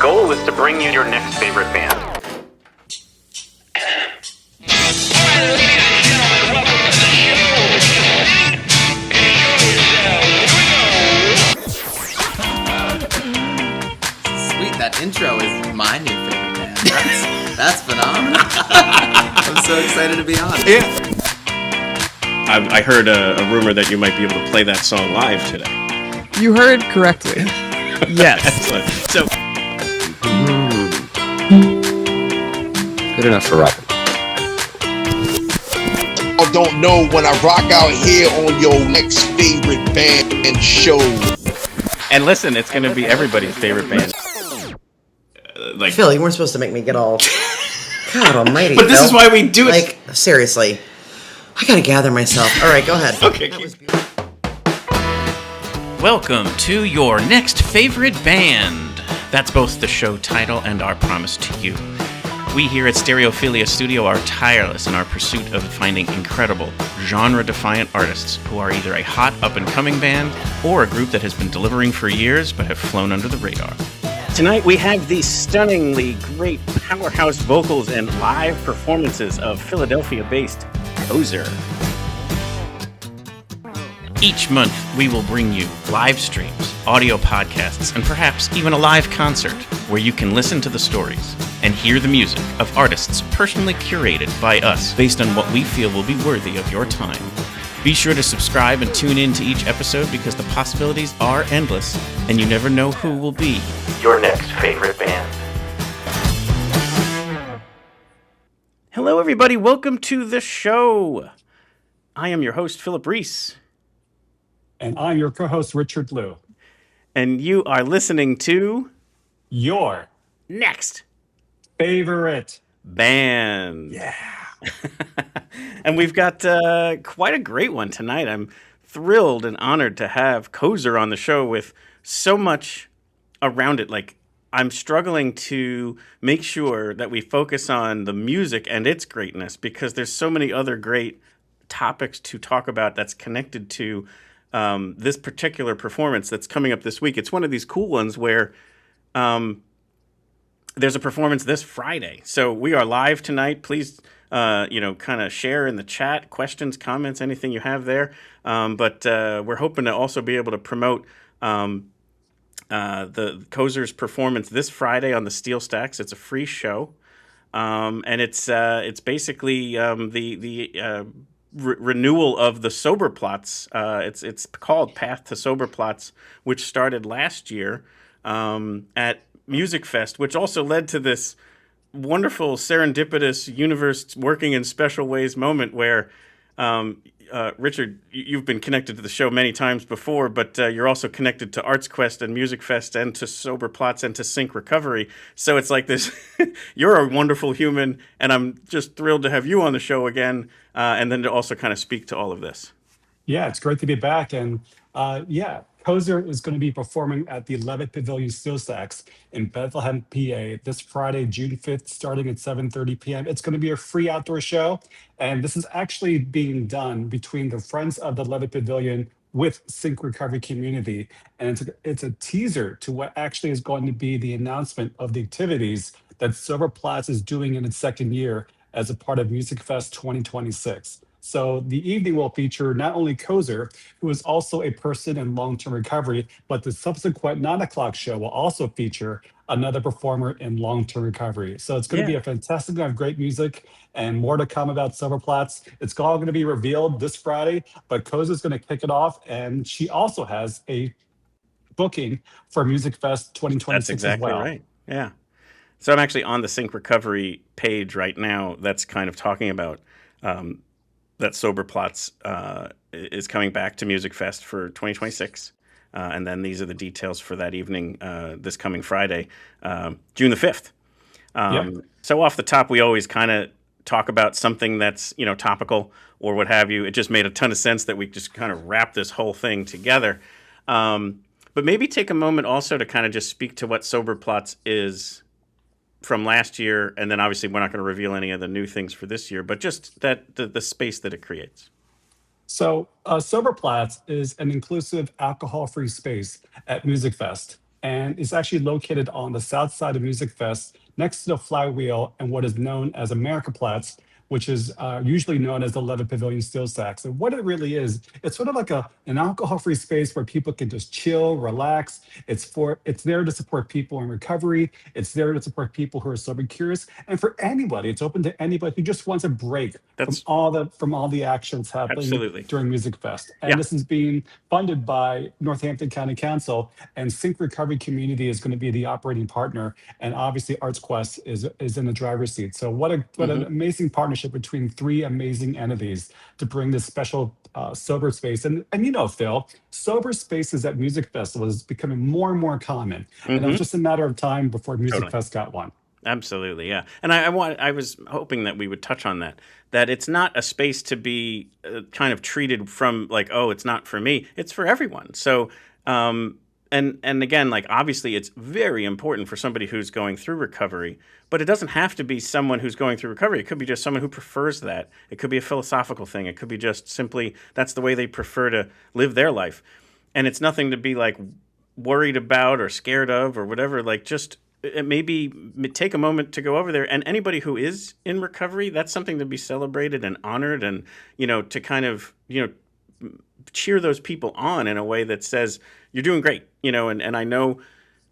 goal is to bring you your next favorite band. Sweet, that intro is my new favorite band. That's phenomenal. I'm so excited to be on. Yeah. I heard a rumor that you might be able to play that song live today. You heard correctly. Yes. So, good enough for rock. I don't know when I rock out here on your next favorite band show. and listen, it's going to be everybody's favorite band. Phil, you weren't supposed to make me get all... God almighty, But this Phil. is why we do it. Like, seriously. I gotta gather myself. All right, go ahead. Okay. Welcome to your next favorite band. That's both the show title and our promise to you. We here at Stereophilia Studio are tireless in our pursuit of finding incredible, genre-defiant artists who are either a hot up-and-coming band or a group that has been delivering for years but have flown under the radar. Tonight we have the stunningly great powerhouse vocals and live performances of Philadelphia-based Koser. Each month, we will bring you live streams, audio podcasts, and perhaps even a live concert where you can listen to the stories and hear the music of artists personally curated by us based on what we feel will be worthy of your time. Be sure to subscribe and tune in to each episode because the possibilities are endless and you never know who will be your next favorite band. Hello, everybody. Welcome to the show. I am your host, Philip Reese. And I'm your co-host, Richard Liu. And you are listening to Your Next favorite Band. Yeah. And we've got quite a great one tonight. I'm thrilled and honored to have Koser on the show with so much around it. Like, I'm struggling to make sure that we focus on the music and its greatness because there's so many other great topics to talk about that's connected to this particular performance that's coming up this week. It's one of these cool ones where there's a performance this Friday. So we are live tonight. Please, kind of share in the chat, questions, comments, anything you have there. But we're hoping to also be able to promote the Koser's performance this Friday on the Steel Stacks. It's a free show, and it's basically the renewal of the Soberplatz. It's called Path to Soberplatz, which started last year at Musikfest, which also led to this wonderful serendipitous universe working in special ways moment where Richard, you've been connected to the show many times before, but you're also connected to ArtsQuest and Musikfest and to Soberplatz and to Sync Recovery. So it's like this, you're a wonderful human, and I'm just thrilled to have you on the show again, and then to also kind of speak to all of this. Yeah, it's great to be back. And Koser is going to be performing at the Levitt Pavilion Steel Stacks in Bethlehem, PA this Friday, June 5th, starting at 7:30 p.m. It's going to be a free outdoor show. And this is actually being done between the Friends of the Levitt Pavilion with Sync Recovery community. And it's a teaser to what actually is going to be the announcement of the activities that Soberplatz is doing in its second year as a part of Musikfest 2026. So the evening will feature not only Koser, who is also a person in long-term recovery, but the subsequent 9 o'clock show will also feature another performer in long-term recovery. So it's going to be a fantastic night of great music and more to come about Soberplatz. It's all going to be revealed this Friday, but Koser is going to kick it off, and she also has a booking for Musikfest 2026 That's exactly as well. right. Yeah. So I'm actually on the Sync Recovery page right now that's kind of talking about that Soberplatz is coming back to Musikfest for 2026. And then these are the details for that evening this coming Friday, June the 5th. So off the top, we always kind of talk about something that's, topical or what have you. It just made a ton of sense that we just kind of wrap this whole thing together. But maybe take a moment also to kind of just speak to what Soberplatz is from last year, and then obviously we're not going to reveal any of the new things for this year, but just that the space that it creates. So Soberplatz is an inclusive alcohol-free space at Musikfest. and it's actually located on the south side of Musikfest, next to the Flywheel and what is known as Amerikaplatz, which is usually known as the Levitt Pavilion Steel Stacks. And what it really is, it's sort of like an alcohol-free space where people can just chill, relax. It's there to support people in recovery. It's there to support people who are sober curious, and for anybody. It's open to anybody who just wants a break That's from all the actions happening absolutely. during Musikfest. And Yeah. this is being funded by Northampton County Council, and Sync Recovery Community is going to be the operating partner, and obviously ArtsQuest is in the driver's seat. So what an amazing partnership between three amazing entities to bring this special sober space. And Phil, sober spaces at music festivals is becoming more and more common, and it was just a matter of time before Music Totally. Fest got one. Absolutely, yeah. And I was hoping that we would touch on that it's not a space to be kind of treated from like, oh, it's not for me. It's for everyone. So, and again, like obviously it's very important for somebody who's going through recovery, but it doesn't have to be someone who's going through recovery. It could be just someone who prefers that. It could be a philosophical thing. It could be just simply that's the way they prefer to live their life. And it's nothing to be like worried about or scared of or whatever. Like just maybe take a moment to go over there. And anybody who is in recovery, that's something to be celebrated and honored, and to kind of cheer those people on in a way that says you're doing great. And I know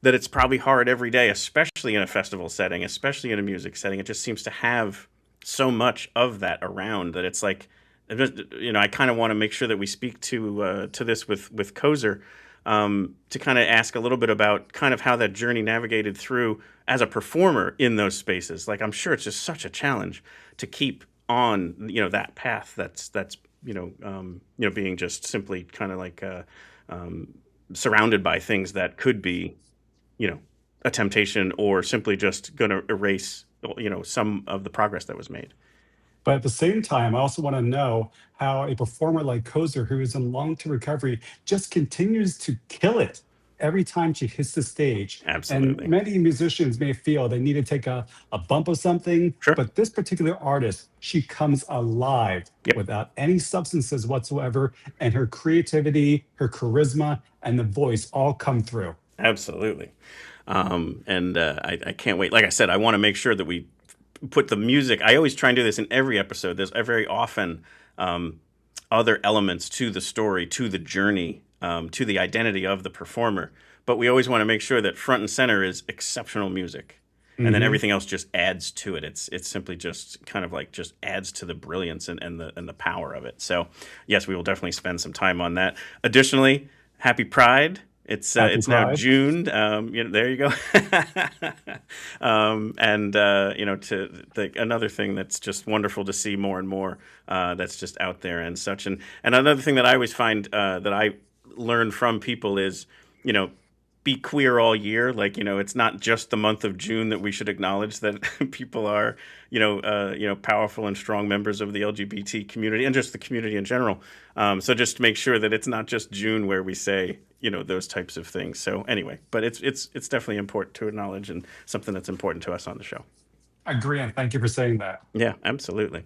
that it's probably hard every day, especially in a festival setting, especially in a music setting. It just seems to have so much of that around that it's like, I kind of want to make sure that we speak to this with Koser, to kind of ask a little bit about kind of how that journey navigated through as a performer in those spaces. Like, I'm sure it's just such a challenge to keep on, that path that's being just simply kind of like surrounded by things that could be, a temptation or simply just going to erase, some of the progress that was made. But at the same time, I also want to know how a performer like Koser, who is in long-term recovery, just continues to kill it every time she hits the stage. Absolutely. And many musicians may feel they need to take a bump of something, Sure. but this particular artist, she comes alive without any substances whatsoever, and her creativity, her charisma, and the voice all come through. Absolutely. I can't wait. Like I said, I want to make sure that we put the music. I always try and do this in every episode. There's very often other elements to the story, to the journey, to the identity of the performer. But we always want to make sure that front and center is exceptional music. And then everything else just adds to it. It's simply just kind of like just adds to the brilliance and the power of it. So yes, we will definitely spend some time on that. Additionally, Happy Pride. It's now June. There you go. Another thing that's just wonderful to see more and more that's just out there and such. And another thing that I always find that I learn from people is, be queer all year. Like, it's not just the month of June that we should acknowledge that people are, powerful and strong members of the LGBT community and just the community in general. So just to make sure that it's not just June where we say, those types of things. So anyway, but it's definitely important to acknowledge and something that's important to us on the show. I agree, and thank you for saying that. Yeah, absolutely.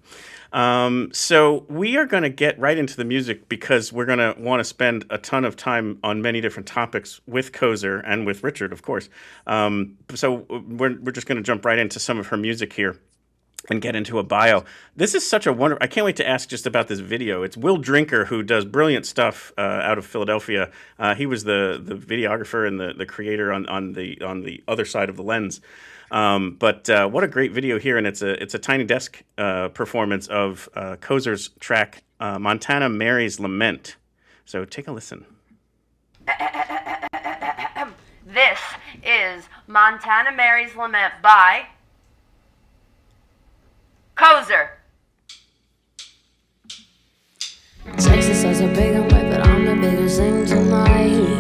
So we are going to get right into the music because we're going to want to spend a ton of time on many different topics with Koser and with Richard, of course. So we're just going to jump right into some of her music here and get into a bio. This is such a wonderful. I can't wait to ask just about this video. It's Will Drinker, who does brilliant stuff out of Philadelphia. He was the videographer and the creator on the other side of the lens. But what a great video here, and it's a Tiny Desk performance of Koser's track Montana Mary's Lament. So take a listen. This is Montana Mary's Lament by Koser. Texas has a big and white, but I'm the biggest thing tonight.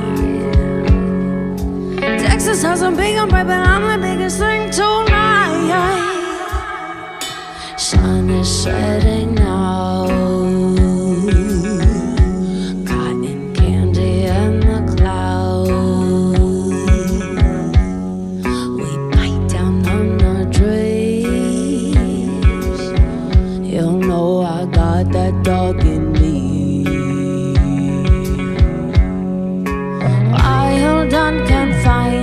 Texas has a big and bright, but I'm the biggest thing tonight. Sun is setting now. Cotton candy in the clouds. We bite down on the trees. You know I got that dog in me. Wild and confined.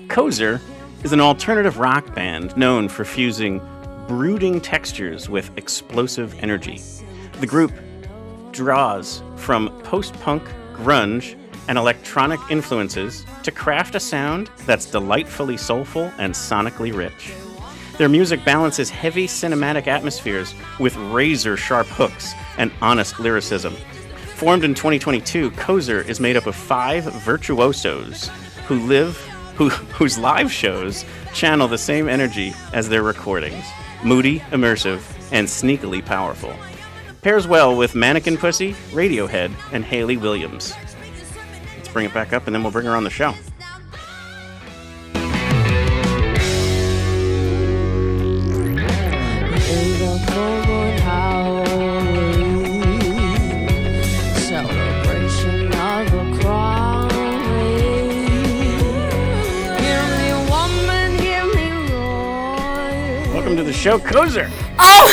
Koser is an alternative rock band known for fusing brooding textures with explosive energy. The group draws from post-punk, grunge, and electronic influences to craft a sound that's delightfully soulful and sonically rich. Their music balances heavy cinematic atmospheres with razor-sharp hooks and honest lyricism. Formed in 2022, Koser is made up of 5 virtuosos whose live shows channel the same energy as their recordings. Moody, immersive, and sneakily powerful. Pairs well with Mannequin Pussy, Radiohead, and Hayley Williams. Let's bring it back up and then we'll bring her on the show. Welcome to the show, Koser. Oh!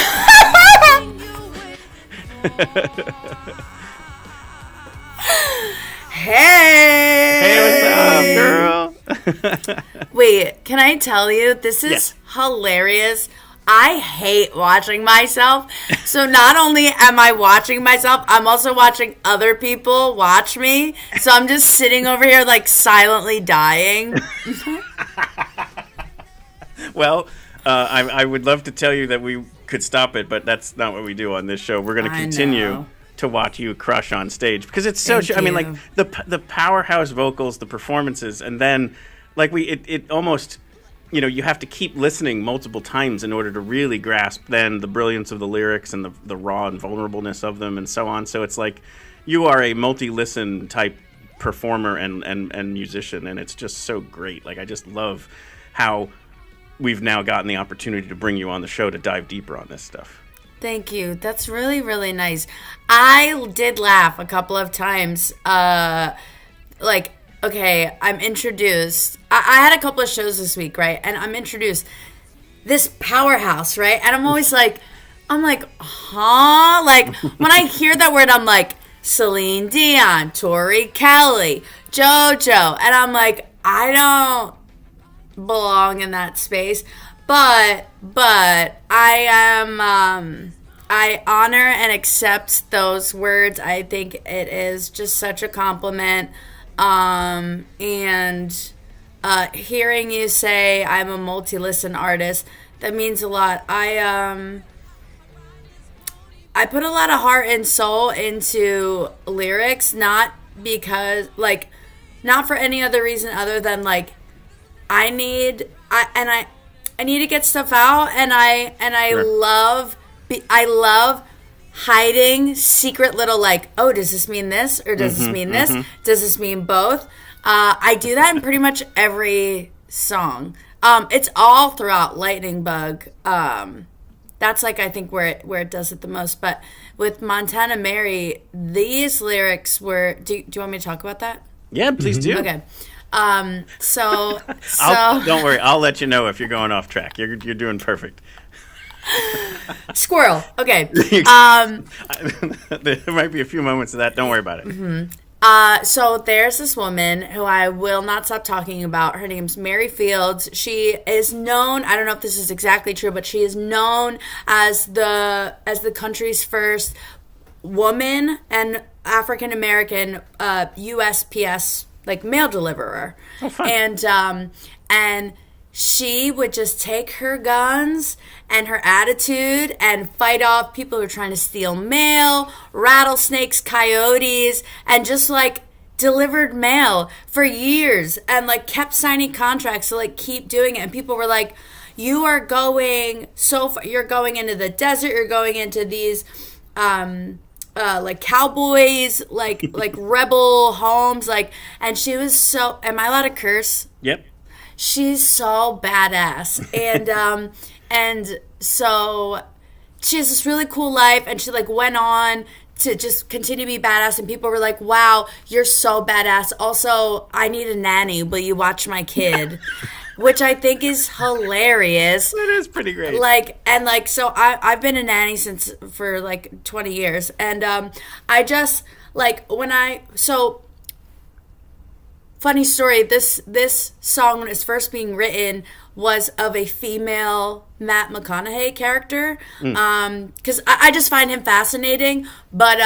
Hey! Hey, what's up, girl? Wait, can I tell you, this is hilarious. I hate watching myself. So not only am I watching myself, I'm also watching other people watch me. So I'm just sitting over here like silently dying. Well, I would love to tell you that we could stop it, but that's not what we do on this show. We're going to continue to watch you crush on stage because it's so. I mean, like the powerhouse vocals, the performances, and then like it almost, you know, you have to keep listening multiple times in order to really grasp then the brilliance of the lyrics and the raw and vulnerableness of them and so on. So it's like you are a multi-listen type performer and musician, and it's just so great. Like I just love how we've now gotten the opportunity to bring you on the show to dive deeper on this stuff. Thank you. That's really, really nice. I did laugh a couple of times. Like, okay, I'm introduced. I had a couple of shows this week, right? And I'm introduced this powerhouse, right? And I'm always like, huh? Like, when I hear that word, I'm like, Celine Dion, Tori Kelly, JoJo. And I'm like, I don't belong in that space, but I am I honor and accept those words. I think it is just such a compliment, and hearing you say I'm a multi-listen artist, that means a lot. I put a lot of heart and soul into lyrics, not because not for any other reason other than like I need to get stuff out, and I love hiding secret little like, oh, does this mean this or does this mean this? Does this mean both? I do that in pretty much every song. It's all throughout Lightning Bug. That's like I think where it does it the most. But with Montana Mary, these lyrics were. Do you want me to talk about that? Yeah, please do. Okay. Don't worry. I'll let you know if you're going off track. You're doing perfect. Squirrel. Okay. There might be a few moments of that. Don't worry about it. So there's this woman who I will not stop talking about. Her name's Mary Fields. She is known, I don't know if this is exactly true, but she is known as the country's first woman and African American USPS like mail deliverer. Oh, fun. And she would just take her guns and her attitude and fight off people who are trying to steal mail, rattlesnakes, coyotes, and just like delivered mail for years and like kept signing contracts to like keep doing it. And people were like, you are going so far, you're going into the desert, you're going into these like cowboys, like rebel homes, like, and she was so, am I allowed to curse? Yep. She's so badass. And so she has this really cool life, and she like went on to just continue to be badass, and people were like, wow, you're so badass. Also, I need a nanny. Will you watch my kid? Which I think is hilarious. That is pretty great. So I've been a nanny for like 20 years. And I just, like, for funny story. This song, when it's first being written, was of a female Matt McConaughey character. Because I just find him fascinating. But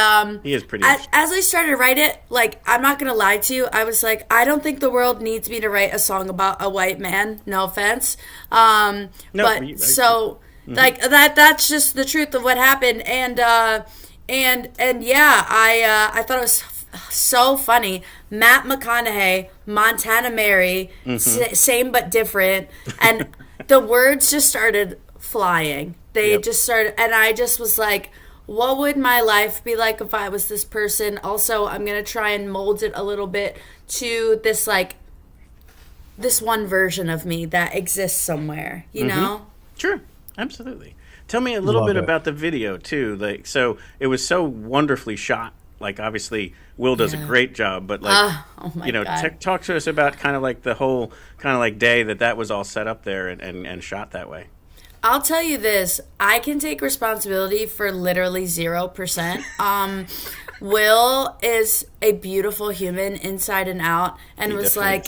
he is pretty. As I started to write it, like, I'm not gonna lie to you, I was like, I don't think the world needs me to write a song about a white man. No offense. Like that's just the truth of what happened. And yeah, I thought it was so funny. Matt McConaughey, Montana Mary, same but different, and the words just started flying. They just started, and I just was like, what would my life be like if I was this person? Also, I'm gonna try and mold it a little bit to this, like, this one version of me that exists somewhere, you know? Sure, absolutely. Tell me a little bit about the video too. Like, so it was so wonderfully shot. Like, obviously, Will does a great job, but like, talk to us about kind of like the whole kind of like day that was all set up there and shot that way. I'll tell you this: I can take responsibility for literally 0%. Will is a beautiful human inside and out, and was like,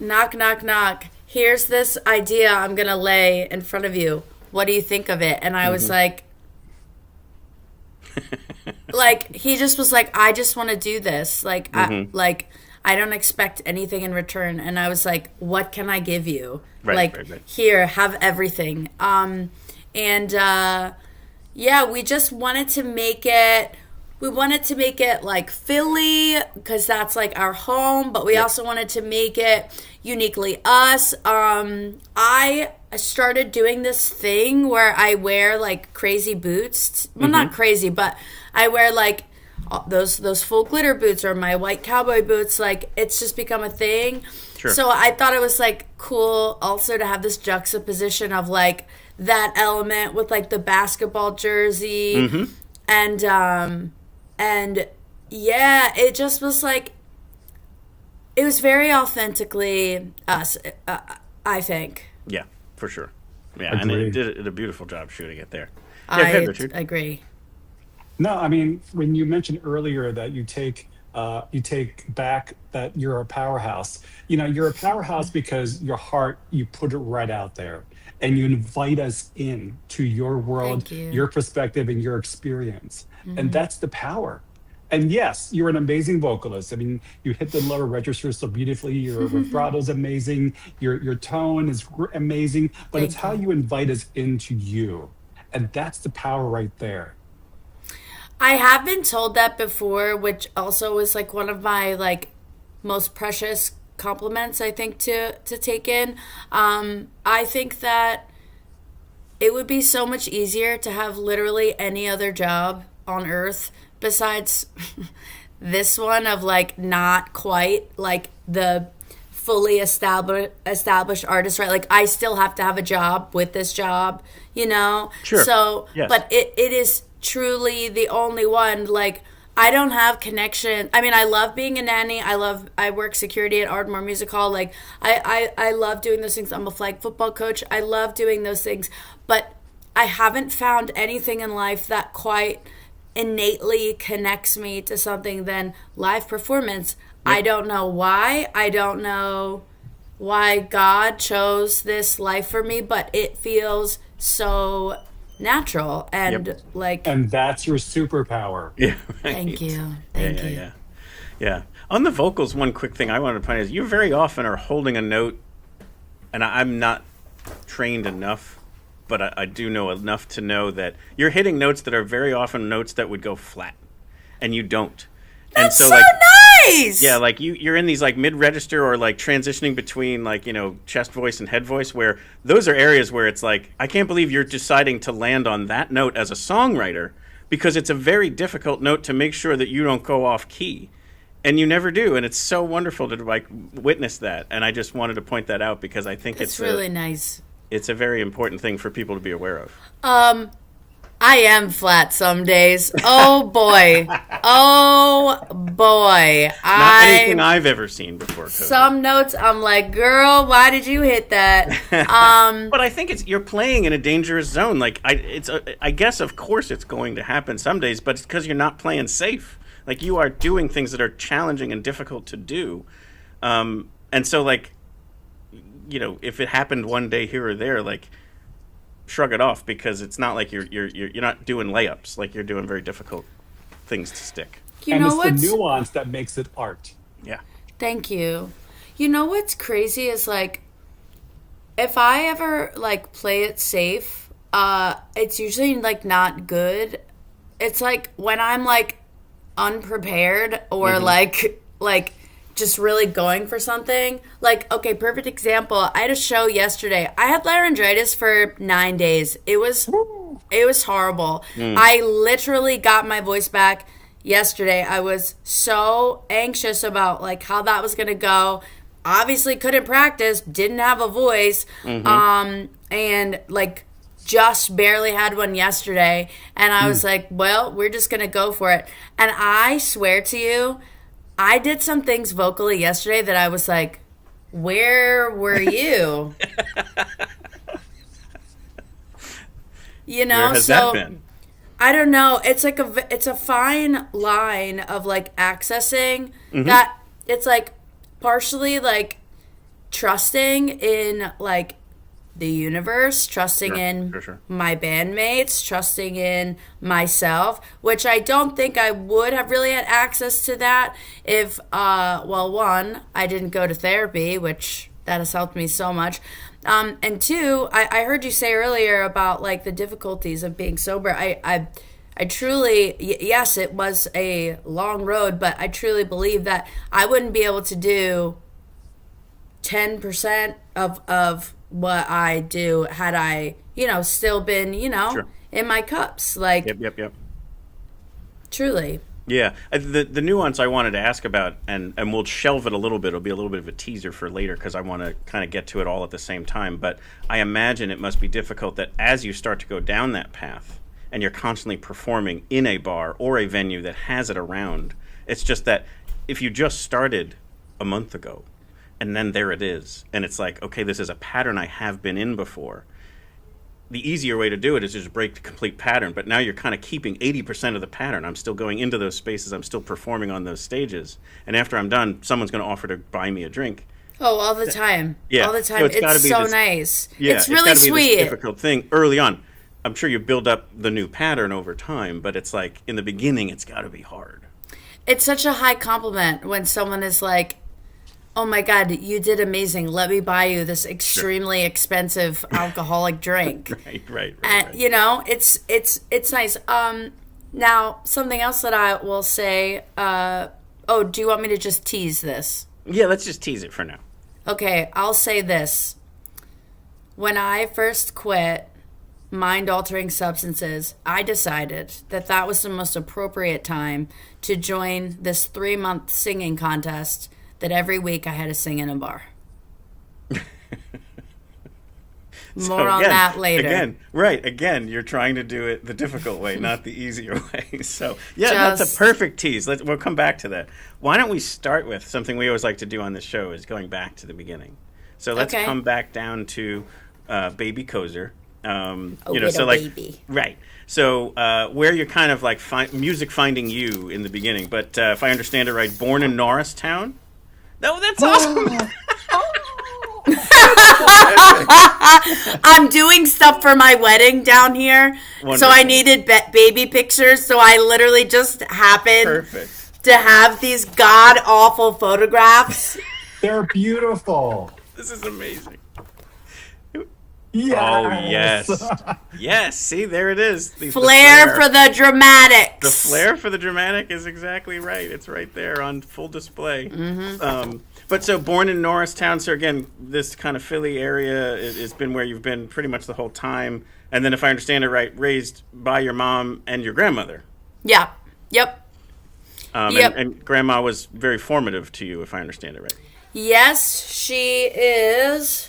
knock, knock, knock. Here's this idea I'm gonna lay in front of you. What do you think of it? And I was like. Like, he just was like, I just want to do this. Like, I don't expect anything in return. And I was like, what can I give you? Right. Here, have everything. Yeah, we just wanted to make it. We wanted to make it like Philly, because that's like our home, but we also wanted to make it uniquely us. I started doing this thing where I wear like crazy boots. Well, not crazy, but I wear like those full glitter boots or my white cowboy boots. Like, it's just become a thing. Sure. So I thought it was like cool also to have this juxtaposition of like that element with like the basketball jersey and yeah, it just was like, it was very authentically us, I think. Yeah, for sure. Yeah, Agreed. And it did a beautiful job shooting it there. Yeah, I Richard. agree. No, I mean, when you mentioned earlier that you take back that you're a powerhouse, you're a powerhouse because your heart, you put it right out there and you invite us in to your world, your perspective and your experience. And that's the power. And yes, you're an amazing vocalist. I mean, you hit the lower register so beautifully. Your vibrato's amazing. Your tone is amazing. But it's how you invite us into you. And that's the power right there. I have been told that before, which also was like one of my like most precious compliments, I think, to take in. I think that it would be so much easier to have literally any other job on earth besides this one of like not quite like the fully established artist, right? Like, I still have to have a job with this job, Sure. So, yes. But it is truly the only one. Like, I don't have connection. I mean, I love being a nanny. I work security at Ardmore Music Hall. Like, I love doing those things. I'm a flag football coach. I love doing those things. But I haven't found anything in life that quite innately connects me to something than live performance. Yep. I don't know why. I don't know why God chose this life for me, but it feels so natural and and that's your superpower. Yeah, right. Thank you. Yeah. On the vocals, one quick thing I wanted to point out is you very often are holding a note, and I'm not trained enough, but I do know enough to know that you're hitting notes that are very often notes that would go flat, and you don't. That's and so nice! Yeah, like you're in these like mid-register or like transitioning between like, chest voice and head voice, where those are areas where it's like, I can't believe you're deciding to land on that note as a songwriter, because it's a very difficult note to make sure that you don't go off key. And you never do, and it's so wonderful to like witness that. And I just wanted to point that out because I think it's really nice. It's a very important thing for people to be aware of. I am flat some days. Oh boy. Not anything I've ever seen before. Koser. Some notes I'm like, girl, why did you hit that? But I think you're playing in a dangerous zone. Like I guess of course it's going to happen some days, but it's because you're not playing safe. Like, you are doing things that are challenging and difficult to do. And so, like, you know, if it happened one day here or there, like, shrug it off, because it's not like you're not doing layups. Like, you're doing very difficult things to stick. And it's the nuance that makes it art. Yeah. Thank you. You know what's crazy is, like, if I ever, like, play it safe, it's usually, like, not good. It's like when I'm, like, unprepared or like just really going for something. Like, okay, perfect example. I had a show yesterday. I had laryngitis for 9 days. It was horrible. I literally got my voice back yesterday. I was so anxious about, like, how that was going to go. Obviously couldn't practice, didn't have a voice, and, like, just barely had one yesterday. And I was like, well, we're just going to go for it. And I swear to you, I did some things vocally yesterday that I was like, where were you? You know, where has that been? I don't know. It's like it's a fine line of, like, accessing that. It's like partially, like, trusting in, like, the universe, trusting in my bandmates, trusting in myself, which I don't think I would have really had access to that if, well, one, I didn't go to therapy, which that has helped me so much. And two, I heard you say earlier about, like, the difficulties of being sober. I truly, yes, it was a long road, but I truly believe that I wouldn't be able to do 10% of what I do had I, you know, still been, you know, in my cups. Like, Yep. Truly. Yeah. The nuance I wanted to ask about, and we'll shelve it a little bit. It'll be a little bit of a teaser for later, because I want to kind of get to it all at the same time. But I imagine it must be difficult that as you start to go down that path and you're constantly performing in a bar or a venue that has it around, it's just that if you just started a month ago, and then there it is, and it's like, okay, this is a pattern I have been in before. The easier way to do it is just break the complete pattern, but now you're kind of keeping 80% of the pattern. I'm still going into those spaces. I'm still performing on those stages. And after I'm done, someone's going to offer to buy me a drink. Oh, all the time. Yeah. All the time. So it's so nice. Yeah, it's really gotta be sweet. This difficult thing early on. I'm sure you build up the new pattern over time, but it's like in the beginning, it's got to be hard. It's such a high compliment when someone is like, oh my God, you did amazing. Let me buy you this extremely expensive alcoholic drink. Right. And, you know, it's nice. Now, something else that I will say, do you want me to just tease this? Yeah, let's just tease it for now. Okay, I'll say this. When I first quit mind-altering substances, I decided that was the most appropriate time to join this 3-month singing contest that every week I had to sing in a bar. More on that later. Again, you're trying to do it the difficult way, not the easier way. So, yeah, that's a perfect tease. We'll come back to that. Why don't we start with something we always like to do on this show, is going back to the beginning. So let's come back down to Baby Koser. Baby. Right. So where you're kind of like music finding you in the beginning. But if I understand it right, born in Norristown. No, that's awesome. I'm doing stuff for my wedding down here. Wonderful. So I needed baby pictures. So I literally just happened to have these god-awful photographs. They're beautiful. This is amazing. Yes. Oh, yes. Yes, see, there it is. Flair for the dramatics. The flair for the dramatic is exactly right. It's right there on full display. But so born in Norristown, so again, this kind of Philly area has been where you've been pretty much the whole time. And then if I understand it right, raised by your mom and your grandmother. Yeah. Yep. And grandma was very formative to you, if I understand it right. Yes, she is.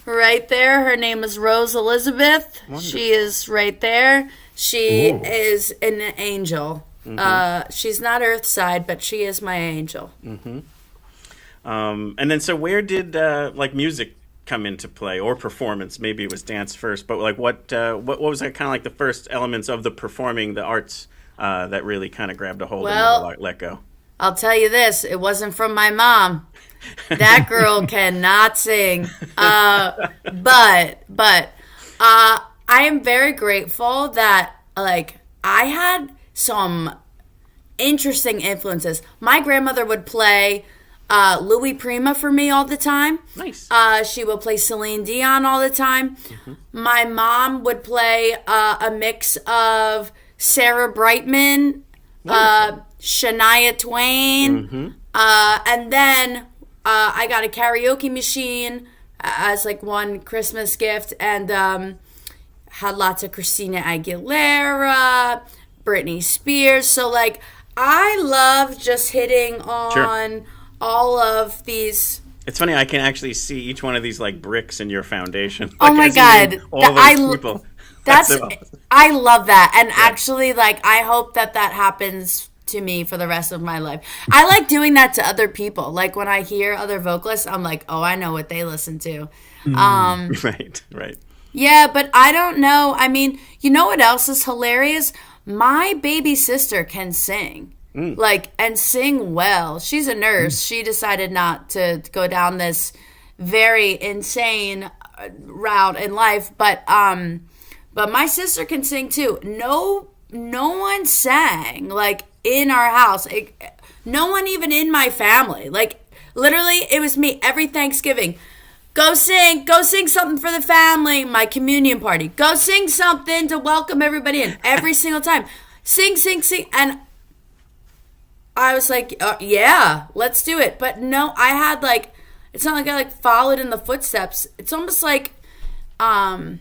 Right there. Her name is Rose Elizabeth. Wonderful. She is right there. She is an angel. She's not Earthside, but she is my angel. And then, so where did like music come into play, or performance? Maybe it was dance first, but like what was kind of like the first elements of the performing, the arts that really kind of grabbed a hold and never let go? I'll tell you this, it wasn't from my mom. That girl cannot sing. But I am very grateful that, like, I had some interesting influences. My grandmother would play Louis Prima for me all the time. Nice. She would play Celine Dion all the time. Mm-hmm. My mom would play a mix of Sarah Brightman, Shania Twain, Mm-hmm. And then I got a karaoke machine as like one Christmas gift, and had lots of Christina Aguilera, Britney Spears. So like I love just hitting on all of these. It's funny, I can actually see each one of these like bricks in your foundation. Oh my God. All those people. That's so awesome. I love that. And actually, like, I hope that happens to me for the rest of my life. I like doing that to other people. Like, when I hear other vocalists, I'm like, oh, I know what they listen to. Right. Yeah, but I don't know. I mean, you know what else is hilarious? My baby sister can sing. Like, and sing well. She's a nurse. She decided not to go down this very insane route in life, but my sister can sing too. No one sang like in our house. No one even in my family. Like, literally, it was me every Thanksgiving. Go sing something for the family. My communion party. Go sing something to welcome everybody in. Every single time, sing, and I was like, yeah, let's do it. But no, I had like, it's not like I like followed in the footsteps. It's almost like, I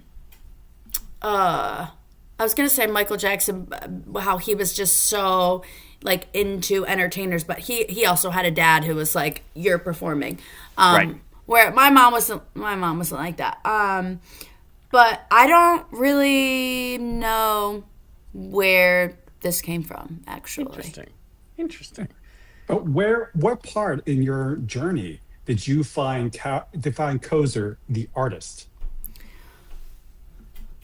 was going to say Michael Jackson, how he was just so like into entertainers, but he also had a dad who was like, you're performing. Right. Where my mom wasn't like that. But I don't really know where this came from, actually. Interesting. But what part in your journey did you find Koser the artist?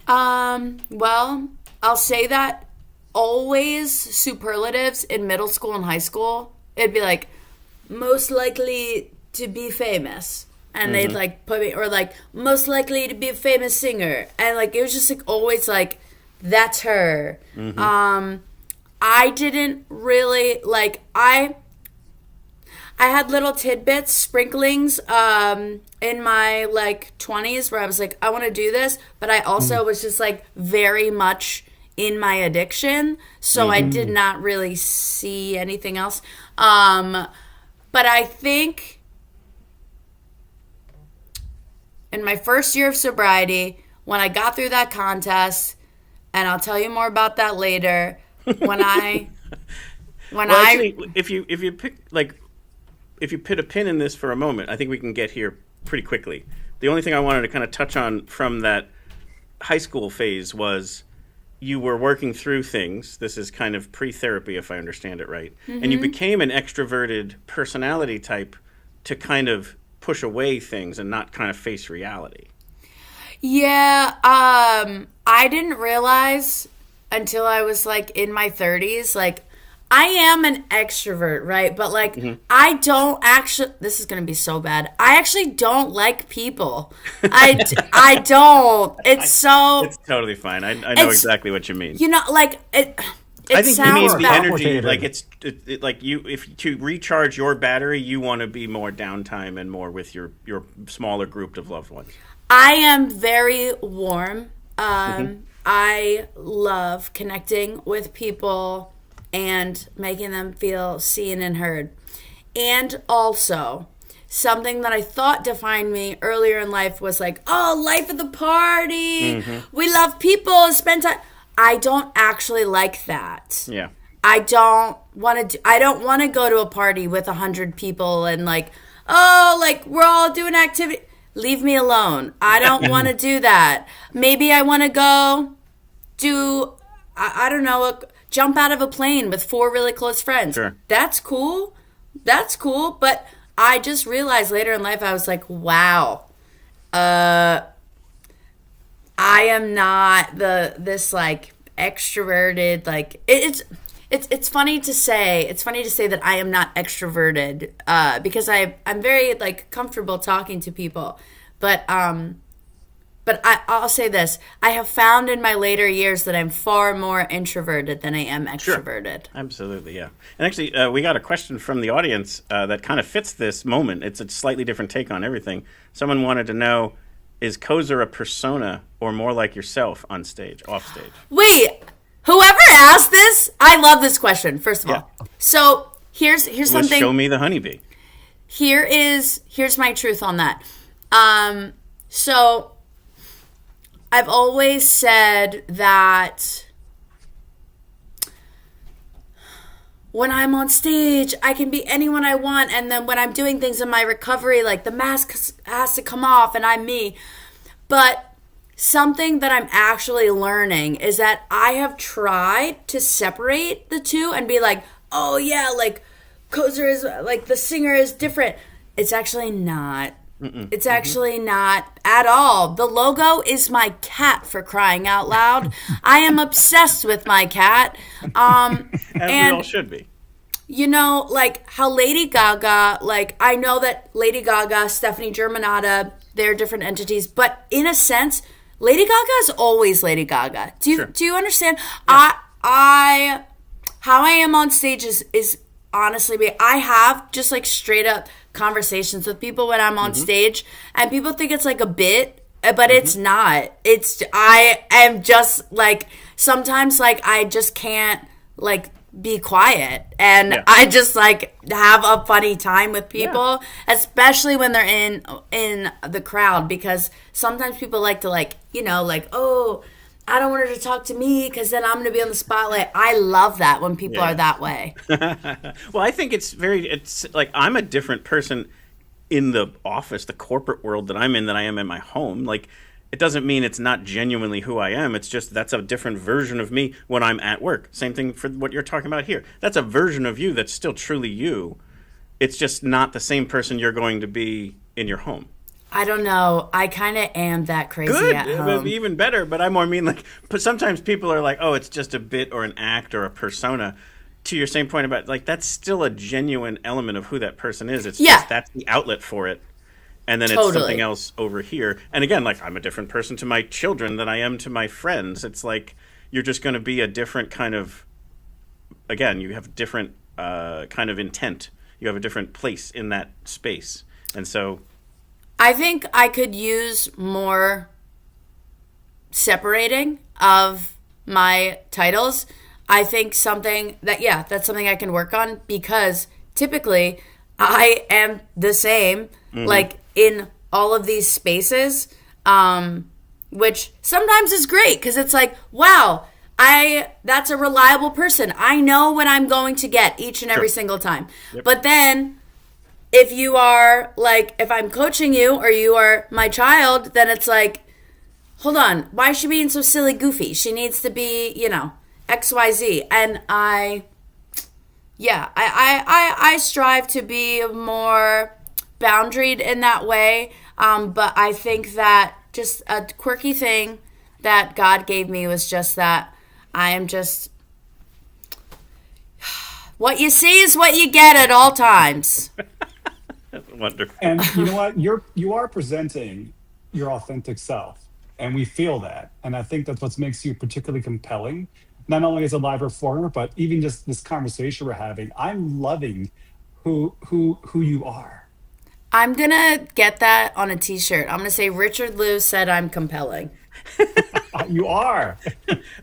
Well, I'll say that always superlatives in middle school and high school. It'd be like, most likely to be famous. And they'd like put me, or like, most likely to be a famous singer. And like, it was just like always like, that's her. I didn't really like, I had little tidbits, sprinklings in my like 20s where I was like, I want to do this, but I also was just like very much in my addiction, so I did not really see anything else. But I think in my first year of sobriety, when I got through that contest, and I'll tell you more about that later, actually, if you pick like, if you put a pin in this for a moment, I think we can get here pretty quickly. The only thing I wanted to kind of touch on from that high school phase was you were working through things. This is kind of pre-therapy, if I understand it right. And you became an extroverted personality type to kind of push away things and not kind of face reality. Yeah, I didn't realize until I was like in my 30s, like, I am an extrovert, right? But like, I don't actually, this is going to be so bad. I actually don't like people. I don't. It's totally fine. I know exactly what you mean. You know, like, it I think you mean the bad. energy, like it like you, if to recharge your battery, you want to be more downtime and more with your smaller group of loved ones. I am very warm. I love connecting with people and making them feel seen and heard. And also, something that I thought defined me earlier in life was like, oh, life of the party. We love people, spend time. I don't actually like that. Yeah. I don't want to go to a party with 100 people and like, oh, like we're all doing activity. Leave me alone. I don't want to do that. Maybe I want to go do, I don't know, jump out of a plane with 4 really close friends. Sure. That's cool. But I just realized later in life, I was like, wow, I am not this like extroverted, like it's It's funny to say. It's funny to say that I am not extroverted because I'm very like comfortable talking to people, but I'll say this: I have found in my later years that I'm far more introverted than I am extroverted. Sure. Absolutely, yeah. And actually, we got a question from the audience that kind of fits this moment. It's a slightly different take on everything. Someone wanted to know: is Koser a persona or more like yourself on stage, off stage? Wait. Whoever asked this, I love this question, first of all. So here's something. Show me the honeybee. Here's my truth on that. So I've always said that when I'm on stage, I can be anyone I want, and then when I'm doing things in my recovery, like the mask has to come off and I'm me. But something that I'm actually learning is that I have tried to separate the two and be like, oh yeah, like Koser is like the singer is different. It's actually not. It's actually not at all. The logo is my cat, for crying out loud. I am obsessed with my cat. And we all should be. You know, like how Lady Gaga, like I know that Lady Gaga, Stephanie Germanotta, they're different entities, but in a sense, Lady Gaga is always Lady Gaga. Do you understand? Yeah. How I am on stage is honestly me. I have just like straight up conversations with people when I'm on stage, and people think it's like a bit, but it's not. I am just like sometimes like I just can't like be quiet, and I just like have a funny time with people, especially when they're in the crowd, because sometimes people like to like, you know, like, oh, I don't want her to talk to me because then I'm going to be on the spotlight. I love that when people are that way. Well, I think it's like I'm a different person in the office, the corporate world that I'm in, than I am in my home. Like, it doesn't mean it's not genuinely who I am. It's just that's a different version of me when I'm at work. Same thing for what you're talking about here. That's a version of you that's still truly you. It's just not the same person you're going to be in your home. I don't know. I kind of am that crazy at home. It would be even better, but I more mean like, but sometimes people are like, oh, it's just a bit or an act or a persona. To your same point about like, that's still a genuine element of who that person is. It's just that's the outlet for it. And then it's something else over here. And again, like I'm a different person to my children than I am to my friends. It's like you're just going to be a different kind of, again, you have different kind of intent. You have a different place in that space. And so I think I could use more separating of my titles. I think something that, that's something I can work on, because typically I am the same, like in all of these spaces, which sometimes is great because it's like, wow, that's a reliable person. I know what I'm going to get each and every single time. Yep. But then if you are like, if I'm coaching you or you are my child, then it's like, hold on, why is she being so silly goofy? She needs to be, you know, XYZ. And I strive to be more boundaried in that way. But I think that just a quirky thing that God gave me was just that I am just, what you see is what you get at all times. Wonderful. And you know what? You are presenting your authentic self, and we feel that. And I think that's what makes you particularly compelling, not only as a live performer, but even just this conversation we're having. I'm loving who you are. I'm gonna get that on a T-shirt. I'm gonna say Richard Liu said I'm compelling. You are.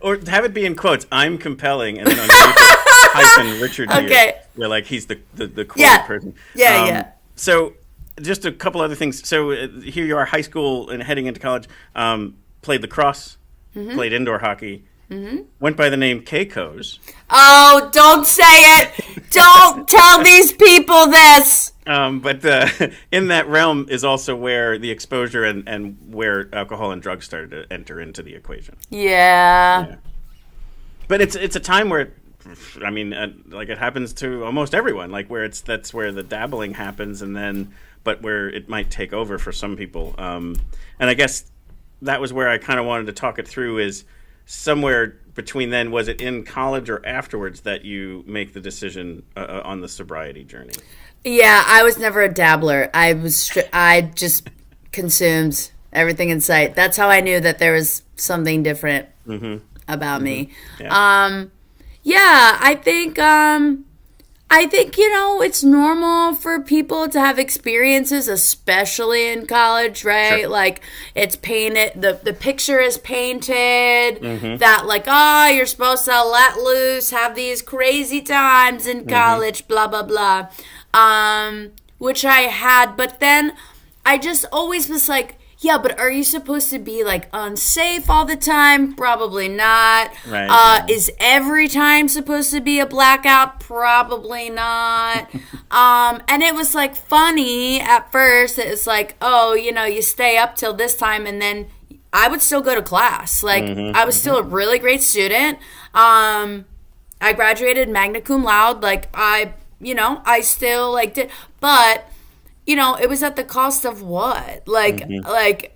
Or have it be in quotes, I'm compelling, and then on hyphen Richard Liu. Okay. Where like he's the quoted person. Yeah. So just a couple other things. So here you are, high school and heading into college, played lacrosse, played indoor hockey, went by the name K-Kos. Oh, don't say it. Don't tell these people this. But in that realm is also where the exposure and where alcohol and drugs started to enter into the equation. Yeah. But it's a time where, I mean, like it happens to almost everyone, like where that's where the dabbling happens, and then, but where it might take over for some people. And I guess that was where I kind of wanted to talk it through, is somewhere between then, was it in college or afterwards that you make the decision on the sobriety journey? Yeah, I was never a dabbler. I just consumed everything in sight. That's how I knew that there was something different about me. Yeah. Yeah, I think, it's normal for people to have experiences, especially in college, right? Sure. Like, it's painted, the picture is painted, that, like, oh, you're supposed to let loose, have these crazy times in college, blah, blah, blah, which I had. But then I just always was like, yeah, but are you supposed to be, like, unsafe all the time? Probably not. Right. Is every time supposed to be a blackout? Probably not. And it was, like, funny at first. It's like, oh, you stay up till this time, and then I would still go to class. Like, I was still a really great student. I graduated magna cum laude. Like, I still, like, did. But it was at the cost of what? Like,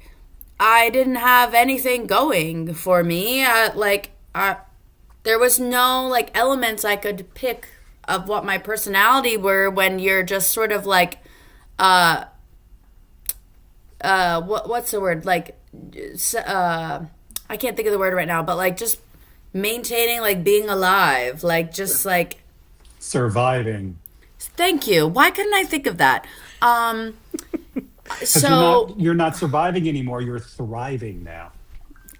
I didn't have anything going for me. There was no, like, elements I could pick of what my personality were when you're just sort of like, what's the word? Like, I can't think of the word right now, but, like, just maintaining, like, being alive. Like, just, like... Surviving. Thank you. Why couldn't I think of that? So you're not surviving anymore. You're thriving now.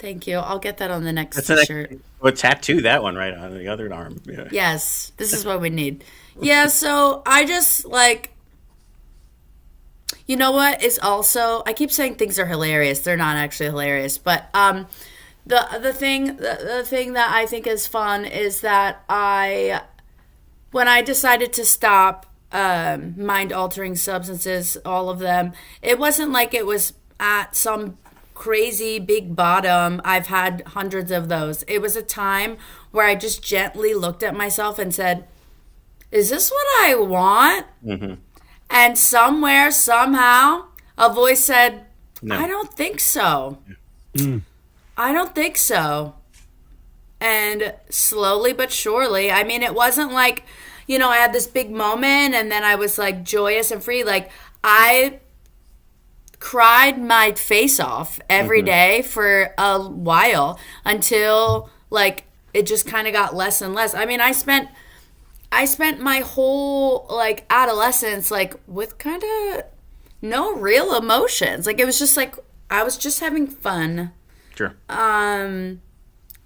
Thank you. I'll get that on the next t-shirt. Well, tattoo that one right on the other arm. Yeah. Yes, this is what we need. Yeah, so I just like, you know what is also, I keep saying things are hilarious. They're not actually hilarious, but the thing that I think is fun is that when I decided to stop mind-altering substances, all of them, it wasn't like it was at some crazy big bottom. I've had hundreds of those. It was a time where I just gently looked at myself and said, is this what I want? And somewhere, somehow, a voice said, no. I don't think so. I don't think so. And slowly but surely, I mean, it wasn't like, I had this big moment and then I was like joyous and free. Like, I cried my face off every day for a while until, like, it just kind of got less and less. I mean, I spent my whole, like, adolescence, like, with kind of no real emotions. Like, it was just like, I was just having fun. Sure.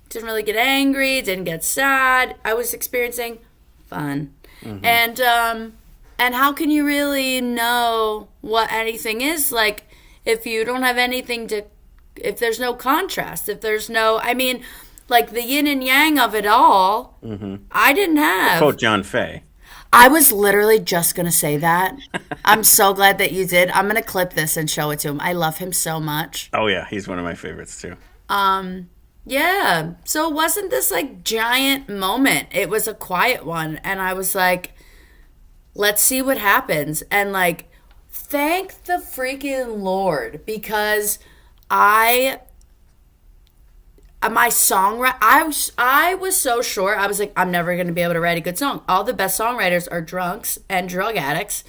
Didn't really get angry, didn't get sad. I was experiencing fun. And how can you really know what anything is, like, if you don't have anything to, if there's no contrast, if there's no, I mean, like, the yin and yang of it all, I didn't have. Quote John Fay. I was literally just going to say that. I'm so glad that you did. I'm going to clip this and show it to him. I love him so much. Oh, yeah. He's one of my favorites, too. Yeah. So it wasn't this, like, giant moment. It was a quiet one. And I was like, let's see what happens. And, like, thank the freaking Lord, because I was so sure. I was like, I'm never going to be able to write a good song. All the best songwriters are drunks and drug addicts.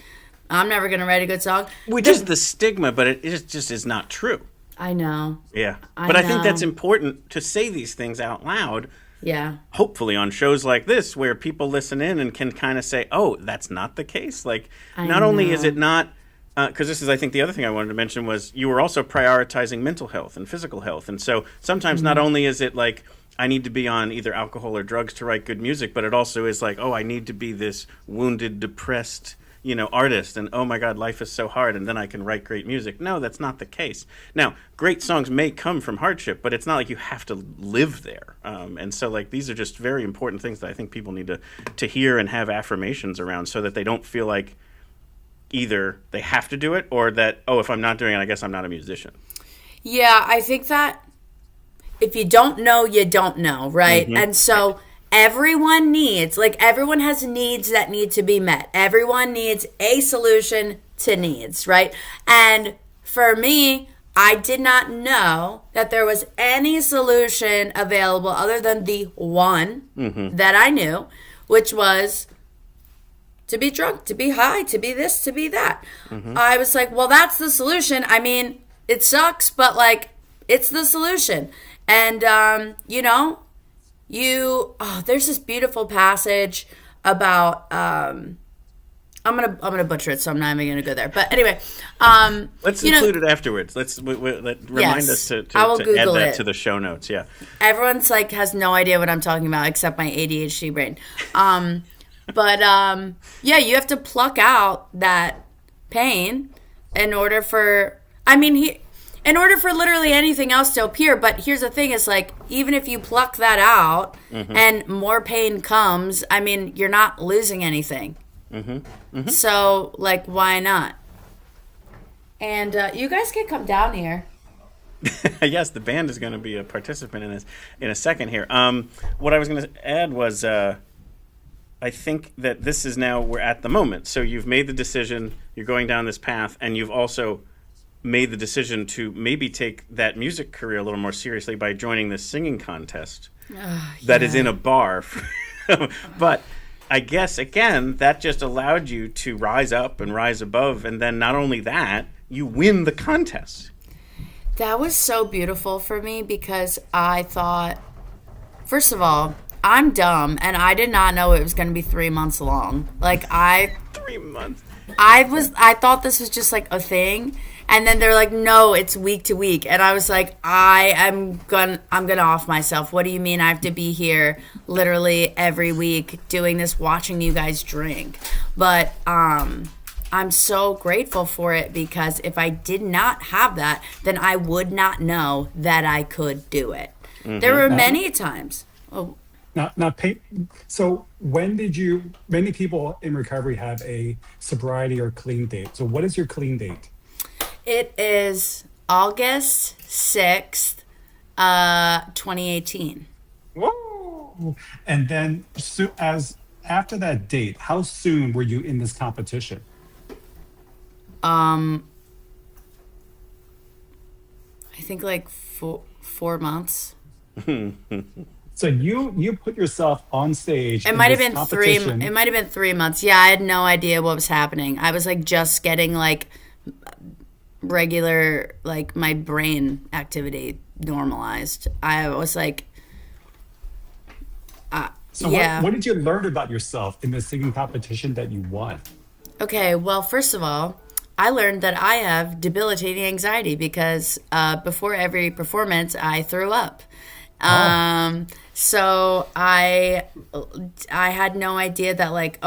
I'm never going to write a good song. Which is the stigma, but it just is not true. I know. Yeah. I think that's important to say these things out loud. Yeah. Hopefully on shows like this where people listen in and can kind of say, oh, that's not the case. Like, not only is it not, because this is, I think, the other thing I wanted to mention was you were also prioritizing mental health and physical health. And so sometimes not only is it like, I need to be on either alcohol or drugs to write good music, but it also is like, oh, I need to be this wounded, depressed, artist, and oh my God, life is so hard, and then I can write great music. No, that's not the case. Now, great songs may come from hardship, but it's not like you have to live there. And so, like, these are just very important things that I think people need to hear and have affirmations around, so that they don't feel like either they have to do it or that, oh, if I'm not doing it, I guess I'm not a musician. Yeah, I think that if you don't know, you don't know, right? And so everyone has needs that need to be met. Everyone needs a solution to needs, right? And for me, I did not know that there was any solution available other than the one that I knew, which was to be drunk, to be high, to be this, to be that. I was like, well, that's the solution. I mean, it sucks, but like, it's the solution. And, there's this beautiful passage about, I'm gonna butcher it, so I'm not even gonna go there. But anyway, let's include it afterwards. Let's remind us to add that to the show notes. Yeah, everyone's like has no idea what I'm talking about except my ADHD brain. You have to pluck out that pain in order for literally anything else to appear. But here's the thing: is like even if you pluck that out and more pain comes, I mean, you're not losing anything. So, like, why not? And you guys can come down here. Yes, the band is going to be a participant in this in a second here. What I was going to add was I think that this is now we're at the moment. So you've made the decision, you're going down this path, and you've also made the decision to maybe take that music career a little more seriously by joining this singing contest that is in a bar. But I guess, again, that just allowed you to rise up and rise above. And then not only that, you win the contest. That was so beautiful for me because I thought, first of all, I'm dumb, and I did not know it was going to be 3 months long. 3 months. I thought this was just like a thing, and then they're like, no, it's week to week, and I was like, I'm gonna off myself. What do you mean I have to be here literally every week doing this, watching you guys drink? But I'm so grateful for it because if I did not have that, then I would not know that I could do it. There were many times. So many people in recovery have a sobriety or clean date. So what is your clean date? It is August 6th, 2018. Whoa! And then after that date, how soon were you in this competition? I think like 4 months. So you put yourself on stage. It might have been 3. It might have been 3 months. Yeah, I had no idea what was happening. I was like just getting like regular, like my brain activity normalized. I was like, So yeah. what did you learn about yourself in the singing competition that you won? Okay, well, first of all, I learned that I have debilitating anxiety because before every performance, I threw up. So I had no idea that like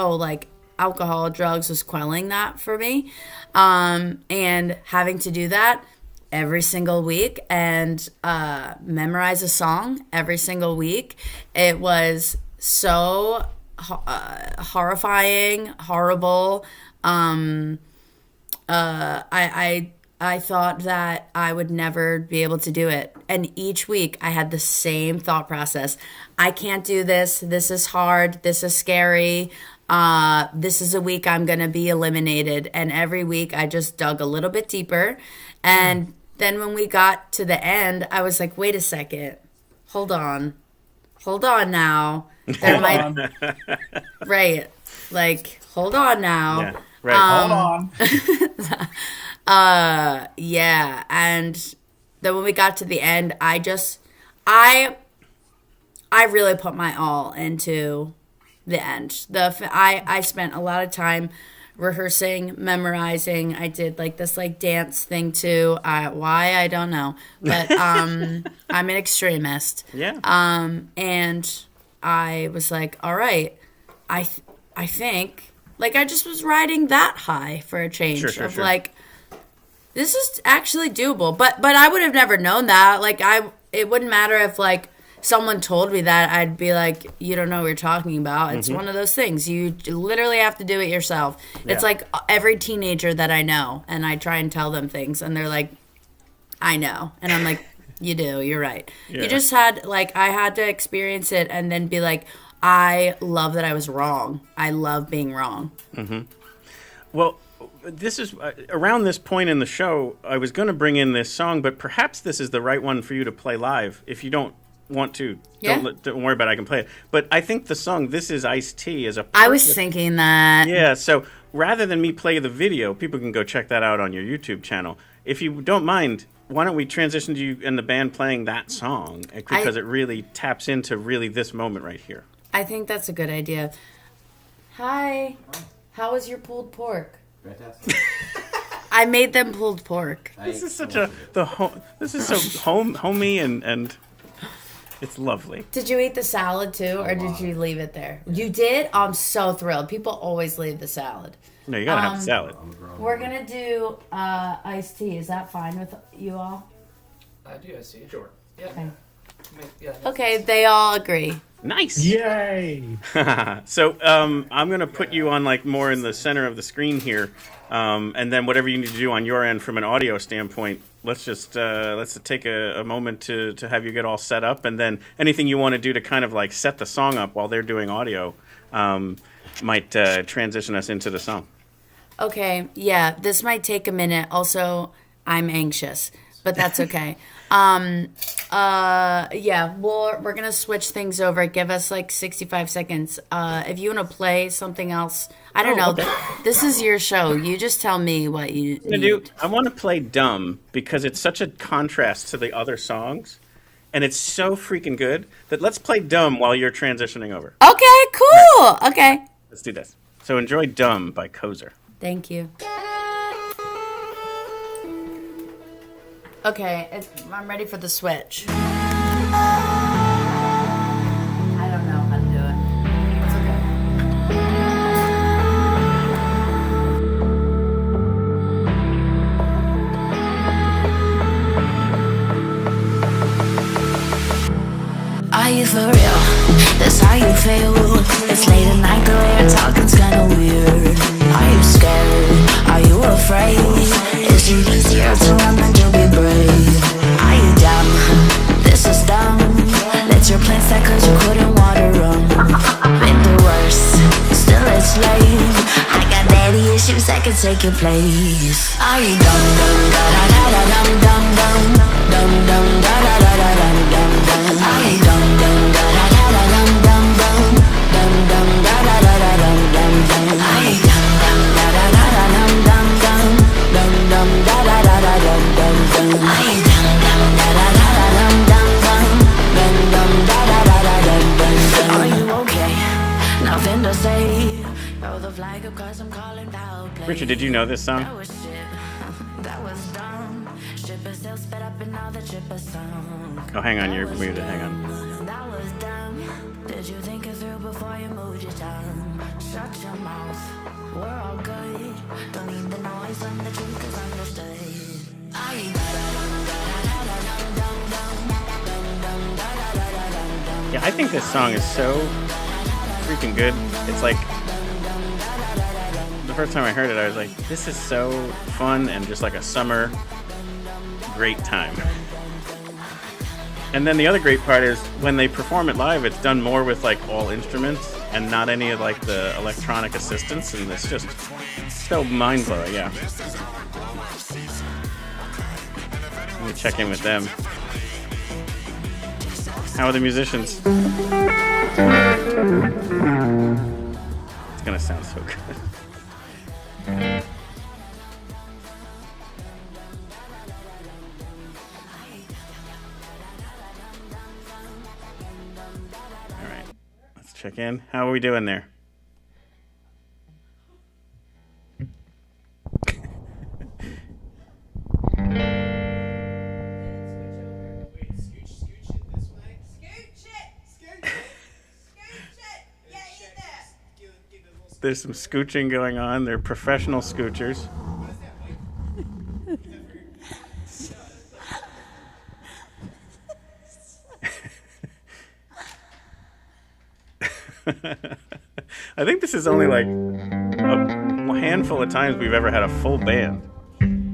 alcohol, drugs was quelling that for me. And having to do that every single week and memorize a song every single week, it was so horrifying, horrible. I thought that I would never be able to do it. And each week I had the same thought process. I can't do this. This is hard. This is scary. This is a week I'm going to be eliminated. And every week I just dug a little bit deeper. And then when we got to the end, I was like, wait a second. Hold on now. There might right. Like, hold on now. Yeah, right. Hold on. Yeah, and then when we got to the end, I really put my all into the end. I spent a lot of time rehearsing, memorizing. I did like this like dance thing too. Why I don't know, but I'm an extremist. Yeah. And I was like, all right, I think like I just was riding that high for a change of like. This is actually doable, but I would have never known that. Like it wouldn't matter if like someone told me that. I'd be like, you don't know what you're talking about. It's one of those things. You literally have to do it yourself. Yeah. It's like every teenager that I know, and I try and tell them things, and they're like, I know, and I'm like, you do. You're right. Yeah. You just had like I had to experience it, and then be like, I love that I was wrong. I love being wrong. Well, this is around this point in the show, I was going to bring in this song, but perhaps this is the right one for you to play live. If you don't want to, don't worry about it. I can play it. But I think the song "This Is Ice-T" is a perfect... I was thinking that. Yeah, so rather than me play the video, people can go check that out on your YouTube channel. If you don't mind, why don't we transition to you and the band playing that song, because it really taps into really this moment right here. I think that's a good idea. Hi. How was your pulled pork? Fantastic. I made them pulled pork. This is such this is so homey and it's lovely. Did you eat the salad too, or did you leave it there? You did? I'm so thrilled. People always leave the salad. No, you gotta have the salad. We're gonna do iced tea. Is that fine with you all? I do. I see. Sure. Yeah. Okay. Yeah. Okay, they all agree. Nice. Yay! So I'm going to put you on like more in the center of the screen here. And then whatever you need to do on your end from an audio standpoint, let's just let's take a moment to have you get all set up. And then anything you want to do to kind of like set the song up while they're doing audio might transition us into the song. Okay, yeah, this might take a minute. Also, I'm anxious, but that's okay. Yeah, we're gonna switch things over. Give us like 65 seconds. If you want to play something else, I don't know. Okay. This is your show. You just tell me what you need. I want to play Dumb because it's such a contrast to the other songs, and it's so freaking good that let's play Dumb while you're transitioning over. Okay, cool. Right. Okay. Let's do this. So enjoy Dumb by Koser. Thank you. Okay, I'm ready for the switch. I don't know how to do it. It's okay. Are you for real? That's how you feel. It's late at night, the way you're talking's kinda weird. Are you scared? Are you afraid? Is it easier to run than to be brave? Are you dumb? This is dumb. Let your plans die cause you couldn't water them. Been the worst, still it's late. I got daddy issues that can take your place. Are you dumb, dumb, da da da da dum dum dum? Dumb, dumb, da da da da dum dum dum. Are you dumb, dumb, da da da da dum dum dum? Dumb, dumb, da da da da dum dum dum. Are you dumb, dumb, da da da da dum dum dum? Dum dum da da da da dum dum dum. Are you dumb, dumb, da da da da dum dum dum? Dum dum da da da da dum dum dum. Are you okay? Nothing to say. Throw the flag up 'cause I'm calling out. Richard, did you know this song? That was shit. That was dumb. Ship is still sped up and now the ship is sunk. Oh, hang on, you're muted. Hang on. That was dumb. Did you think it through before you moved your tongue? Shut your mouth. We're all good. Don't need the noise when the truth is understood. Yeah, I think this song is so freaking good. It's like the first time I heard it, I was like, this is so fun and just like a summer great time. And then the other great part is when they perform it live, it's done more with like all instruments and not any of like the electronic assistance, and it's just so mind blowing. Yeah. Let me check in with them. How are the musicians? It's gonna sound so good. All right, let's check in. How are we doing there? There's some scooching going on. They're professional scoochers. I think this is only like a handful of times we've ever had a full band.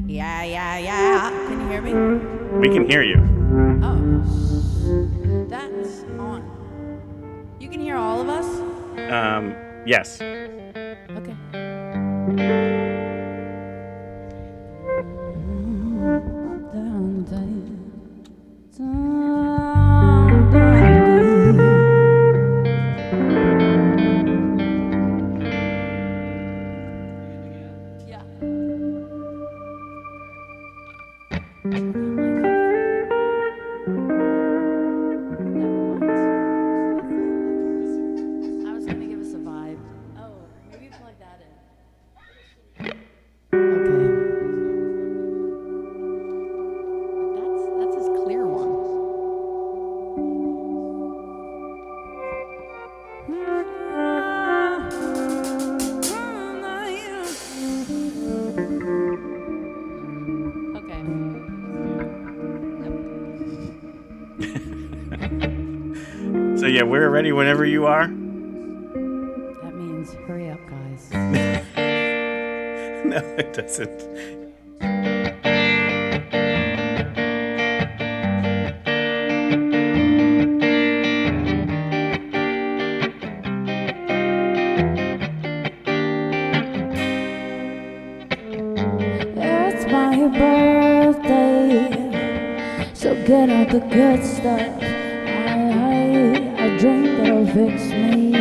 Yeah. Can you hear me? We can hear you. Oh. That's on. You can hear all of us? Yes. Okay. I was gonna give us a vibe. Oh, maybe plug that in. Okay. That's his clear one. Okay. So yeah, we're ready whenever you are. That means hurry up, guys. No, it doesn't. It's my birthday, so get out the good stuff. I drink that'll fix me.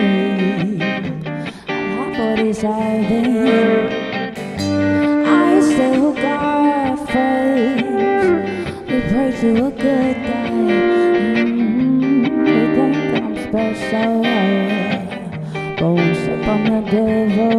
Half what he's having. I still got faith. We pray to a good guy. We think I'm special, but one step on the devil.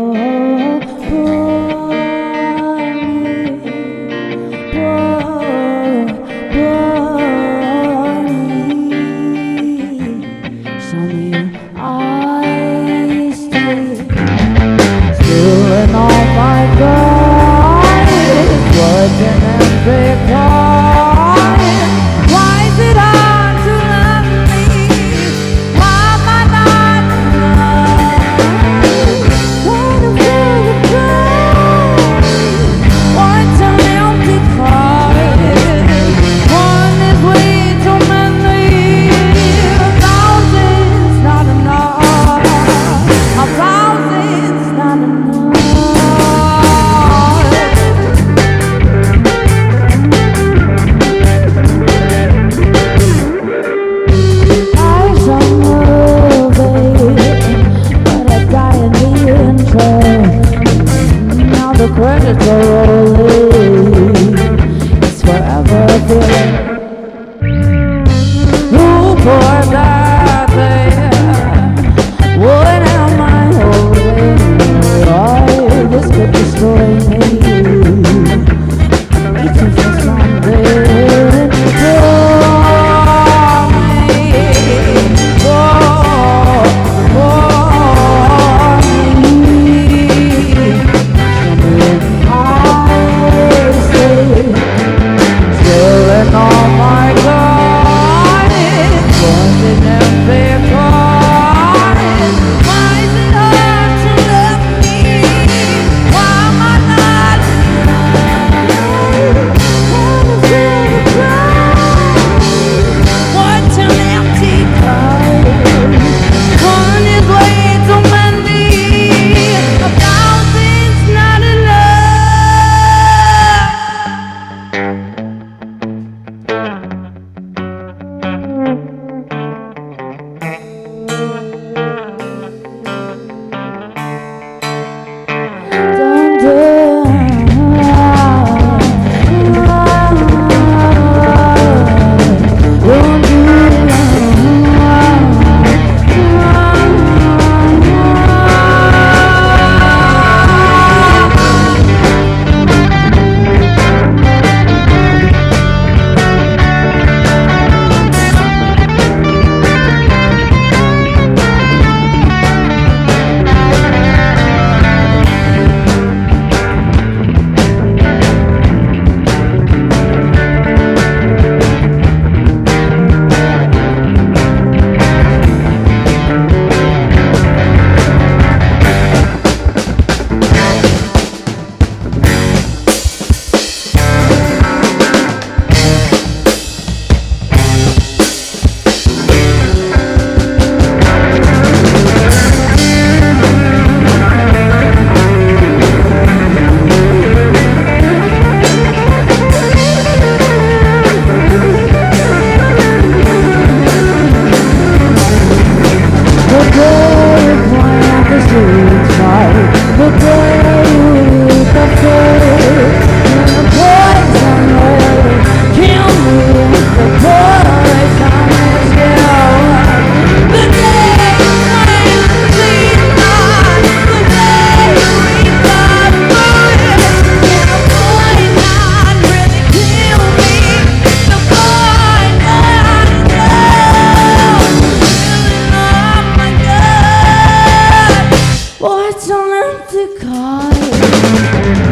turn to call?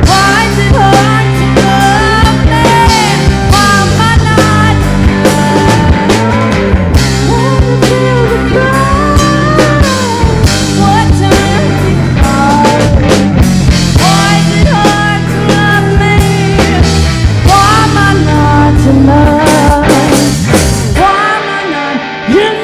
Why is it hard to love me? Why am I not enough? Want to feel the ground? What turn to call? Why is it hard to love me? Why am I not enough? Why am I not enough?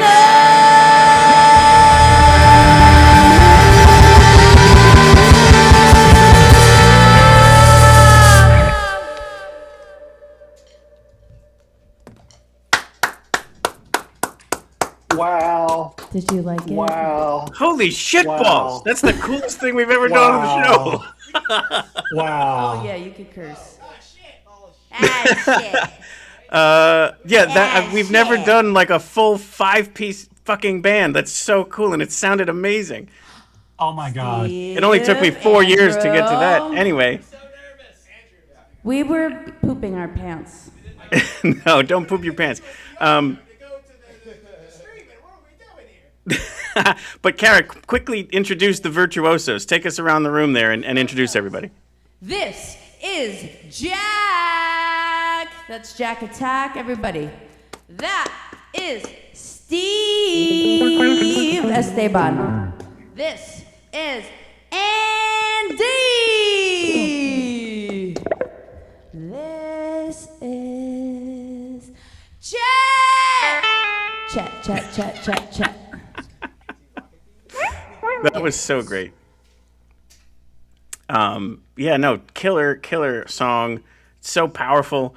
Wow. Did you like it? Wow. Holy shitballs! Wow. That's the coolest thing we've ever done on the show. Wow. Oh yeah, you could curse. We've never done like a full 5-piece fucking band. That's so cool, and it sounded amazing. Oh my God. It only took me 4 years to get to that. Anyway. We were pooping our pants. No, don't poop your pants. But Kara, quickly introduce the virtuosos. Take us around the room there and introduce everybody. This is Jack. That's Jack Attack, everybody. That is Steve Esteban. This is Andy. This is Chet. Chet. That was so great. Killer song. So powerful.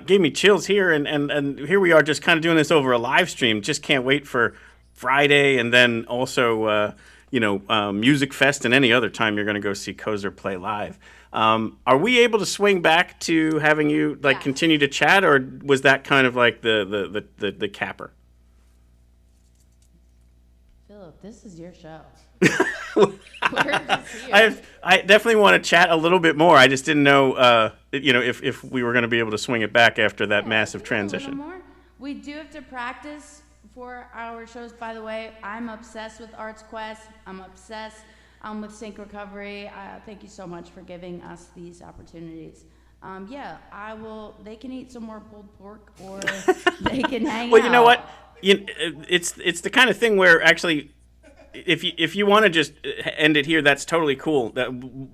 Gave me chills here, and here we are just kind of doing this over a live stream. Just can't wait for Friday, and then also, Musikfest and any other time you're going to go see Koser play live. Are we able to swing back to having you continue to chat, or was that kind of like the capper? Philip, this is your show. I definitely want to chat a little bit more. I just didn't know, if we were going to be able to swing it back after that massive transition. A little more. We do have to practice for our shows. By the way, I'm obsessed with ArtsQuest. I'm obsessed with Sync Recovery. Thank you so much for giving us these opportunities. I will. They can eat some more pulled pork, or they can hang out. Well, you know what? It's the kind of thing where actually, if you want to just end it here, that's totally cool.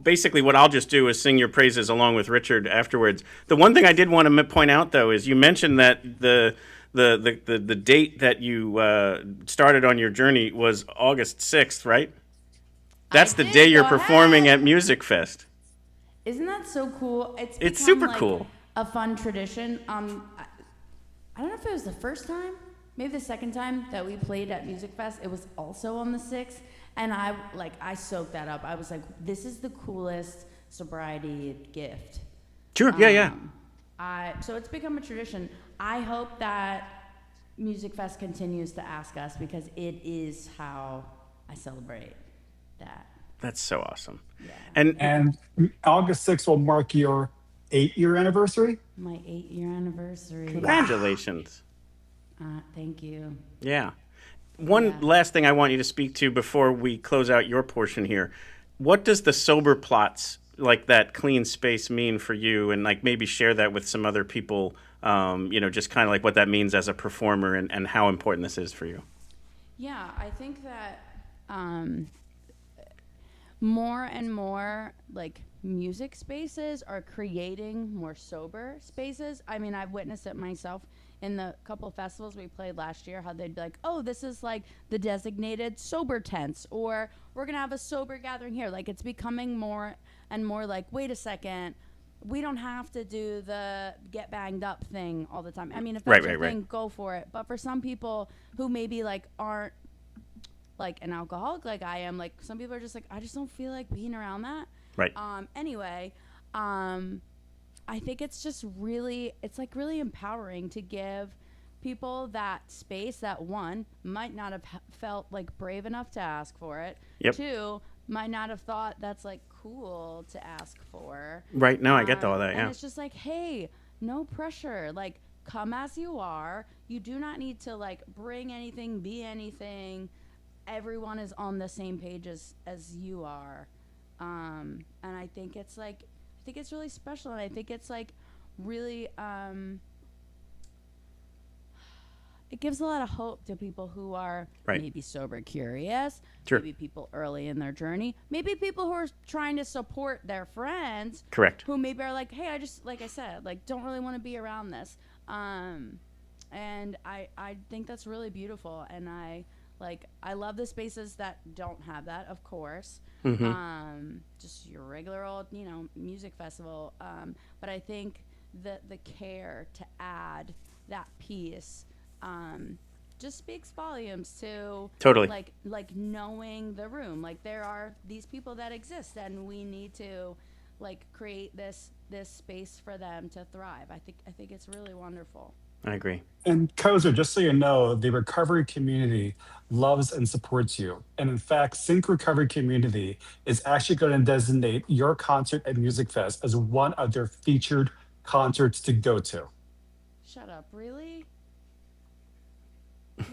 Basically, what I'll just do is sing your praises along with Richard afterwards. The one thing I did want to point out, though, is you mentioned that the date that you started on your journey was August 6th, right? That's the day you're performing at Musikfest. Isn't that so cool? It's super cool. A fun tradition. I don't know if it was the first time, maybe the second time that we played at Musikfest. It was also on the 6th, and I soaked that up. I was like, this is the coolest sobriety gift. Sure. So it's become a tradition. I hope that Musikfest continues to ask us, because it is how I celebrate that. That's so awesome. Yeah. And August 6th will mark your 8-year anniversary. My 8-year anniversary. Congratulations. Thank you. Yeah. One last thing I want you to speak to before we close out your portion here. What does the Soberplatz, like that clean space, mean for you? And maybe share that with some other people, just kind of like what that means as a performer and how important this is for you. Yeah, I think that more and more music spaces are creating more sober spaces. I mean, I've witnessed it myself in the couple of festivals we played last year, how they'd be like, oh, this is the designated sober tents, or we're going to have a sober gathering here. It's becoming more and more wait a second, we don't have to do the get banged up thing all the time. I mean, if that's your thing, go for it. But for some people who maybe aren't an alcoholic like I am, some people are just I just don't feel like being around that. Right. I think it's just really empowering to give people that space that, one, might not have felt brave enough to ask for it. Yep. Two, might not have thought that's cool to ask for. Right. No, I get all that. Yeah. And it's just hey, no pressure. Come as you are. You do not need to bring anything, be anything. Everyone is on the same page as you are. I think it's really special, and I think it's like really it gives a lot of hope to people who are maybe sober curious, maybe people early in their journey, maybe people who are trying to support their friends, who maybe are like, hey, I just, like I said, like don't really want to be around this, and I think that's really beautiful, and I love the spaces that don't have that, of course. Just your regular old, music festival, but I think that the care to add that piece just speaks volumes to like knowing the room. Like there are these people that exist, and we need to like create this space for them to thrive. I think it's really wonderful. I agree. And Koser, just so you know, the recovery community loves and supports you. And in fact, Sync Recovery Community is actually going to designate your concert at Music Fest as one of their featured concerts to go to. Shut up, really?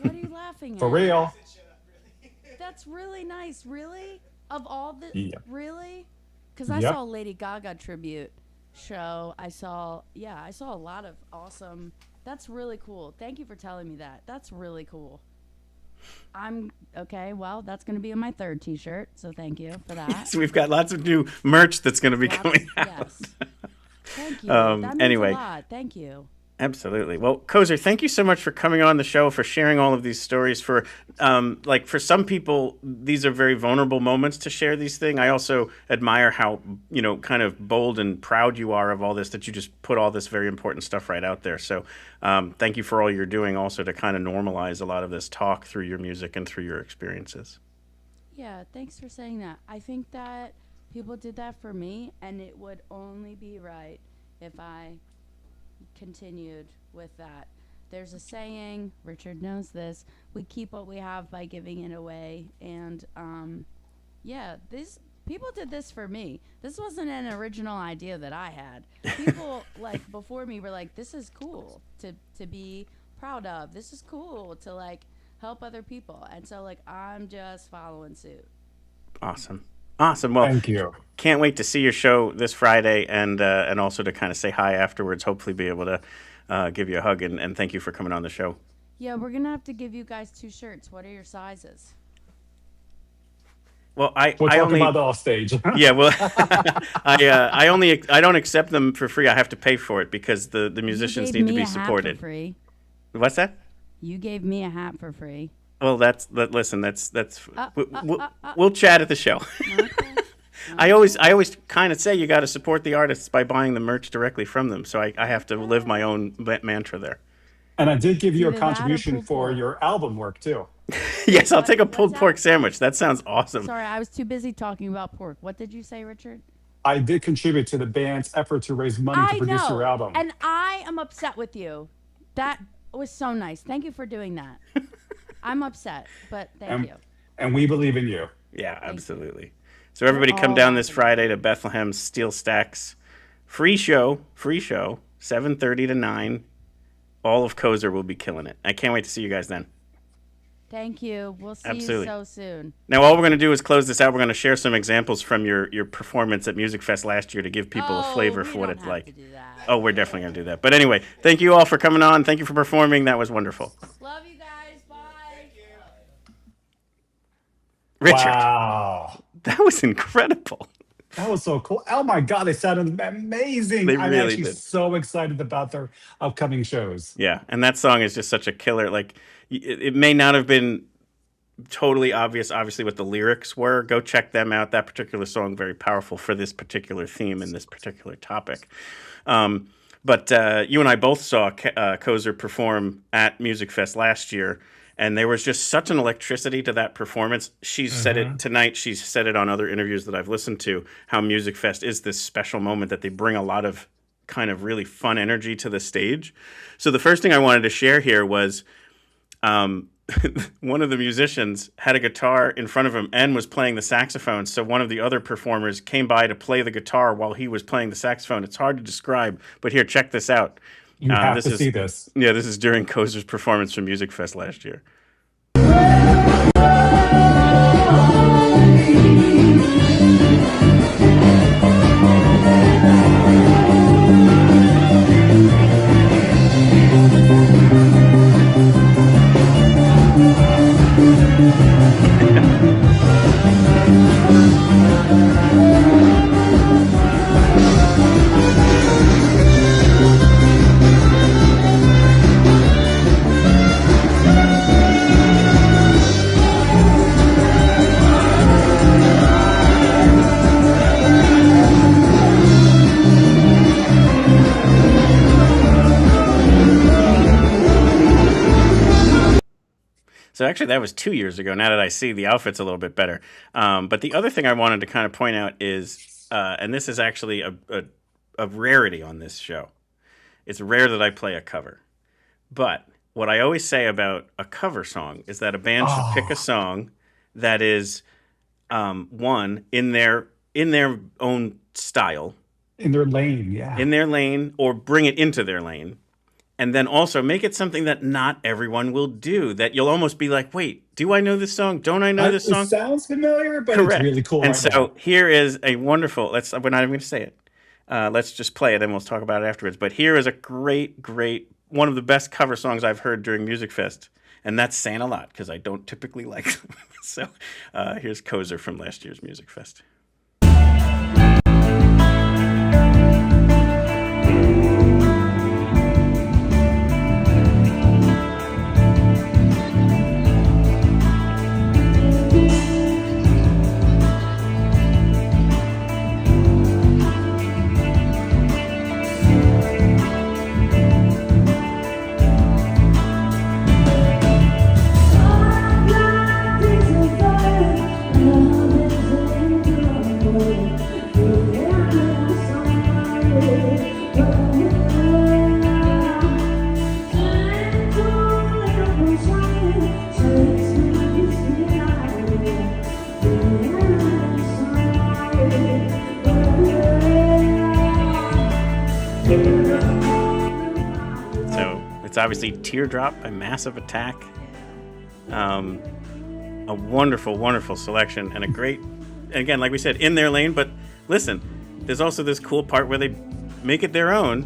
What are you laughing at? For real. That's really nice. Really? Of all the... Yeah. Really? Because I saw a Lady Gaga tribute show. I saw a lot of awesome... That's really cool. Thank you for telling me that. That's really cool. Okay, well, that's going to be in my third t-shirt, so thank you for that. So we've got lots of new merch that's going to be coming out. Yes. Thank you. That means a lot. Thank you. Absolutely. Well, Koser, thank you so much for coming on the show, for sharing all of these stories. For for some people, these are very vulnerable moments to share these things. I also admire how, kind of bold and proud you are of all this, that you just put all this very important stuff right out there. So thank you for all you're doing also to kind of normalize a lot of this talk through your music and through your experiences. Yeah, thanks for saying that. I think that people did that for me, and it would only be right if I continued with that. There's a saying, Richard knows this, we keep what we have by giving it away, and these people did this for me. This wasn't an original idea that I had. People like before me were like, this is cool to be proud of, this is cool to like help other people, and so like I'm just following suit. Awesome. Well, thank you. Can't wait to see your show this Friday, and also to kind of say hi afterwards. Hopefully, be able to give you a hug, and thank you for coming on the show. Yeah, we're gonna have to give you guys 2 shirts. What are your sizes? Well, we'll I talk only about that off stage. Yeah, well, I don't accept them for free. I have to pay for it because the musicians need to be supported. For free. What's that? You gave me a hat for free. Well, listen. We'll chat at the show. Okay. I always kind of say you got to support the artists by buying the merch directly from them. So I have to live my own mantra there. And I did give you a contribution for your album work too. Yes, I'll take a pulled pork sandwich. That sounds awesome. Sorry, I was too busy talking about pork. What did you say, Richard? I did contribute to the band's effort to raise money to produce your album. And I am upset with you. That was so nice. Thank you for doing that. I'm upset, but thank you. And we believe in you. Yeah, absolutely. So everybody come down this Friday to Bethlehem's Steel Stacks. Free show, 7:30 to 9. All of Koser will be killing it. I can't wait to see you guys then. Thank you. We'll see you so soon. Now, all we're going to do is close this out. We're going to share some examples from your performance at Music Fest last year to give people a flavor for what it's like. To do that. Oh, we're definitely going to do that. But anyway, thank you all for coming on. Thank you for performing. That was wonderful. Love you guys. Bye. Thank you. Richard. Wow. That was incredible. That was so cool. Oh my God, they sounded amazing. I'm really actually did. so excited about their upcoming shows. Yeah, and that song is just such a killer. Like, it may not have been totally obvious, obviously, what the lyrics were. Go check them out. That particular song, very powerful for this particular theme and this particular topic. But you and I both saw Koser perform at Music Fest last year, and there was just such an electricity to that performance. She's said it tonight. She's said it on other interviews that I've listened to, how Music Fest is this special moment that they bring a lot of kind of really fun energy to the stage. So the first thing I wanted to share here was one of the musicians had a guitar in front of him and was playing the saxophone. So one of the other performers came by to play the guitar while he was playing the saxophone. It's hard to describe, but here, check this out. You have to see this. Yeah, this is during Koser's performance from Music Fest last year. So actually, that was 2 years ago. Now that I see the outfit's a little bit better. But the other thing I wanted to kind of point out is, and this is actually a rarity on this show. It's rare that I play a cover. But what I always say about a cover song is that a band should pick a song that is, one, in their own style. In their lane, yeah. In their lane, or bring it into their lane. And then also make it something that not everyone will do. That you'll almost be like, wait, do I know this song? Don't I know this song? It sounds familiar, but Correct. It's really cool. And so here is a wonderful, we're not even going to say it. Let's just play it and we'll talk about it afterwards. But here is a great, one of the best cover songs I've heard during Musikfest. And that's saying a lot because I don't typically like them. So here's Koser from last year's Musikfest. It's obviously Teardrop by Massive Attack. A wonderful, wonderful selection and a great, again, like we said, in their lane. But listen, there's also this cool part where they make it their own,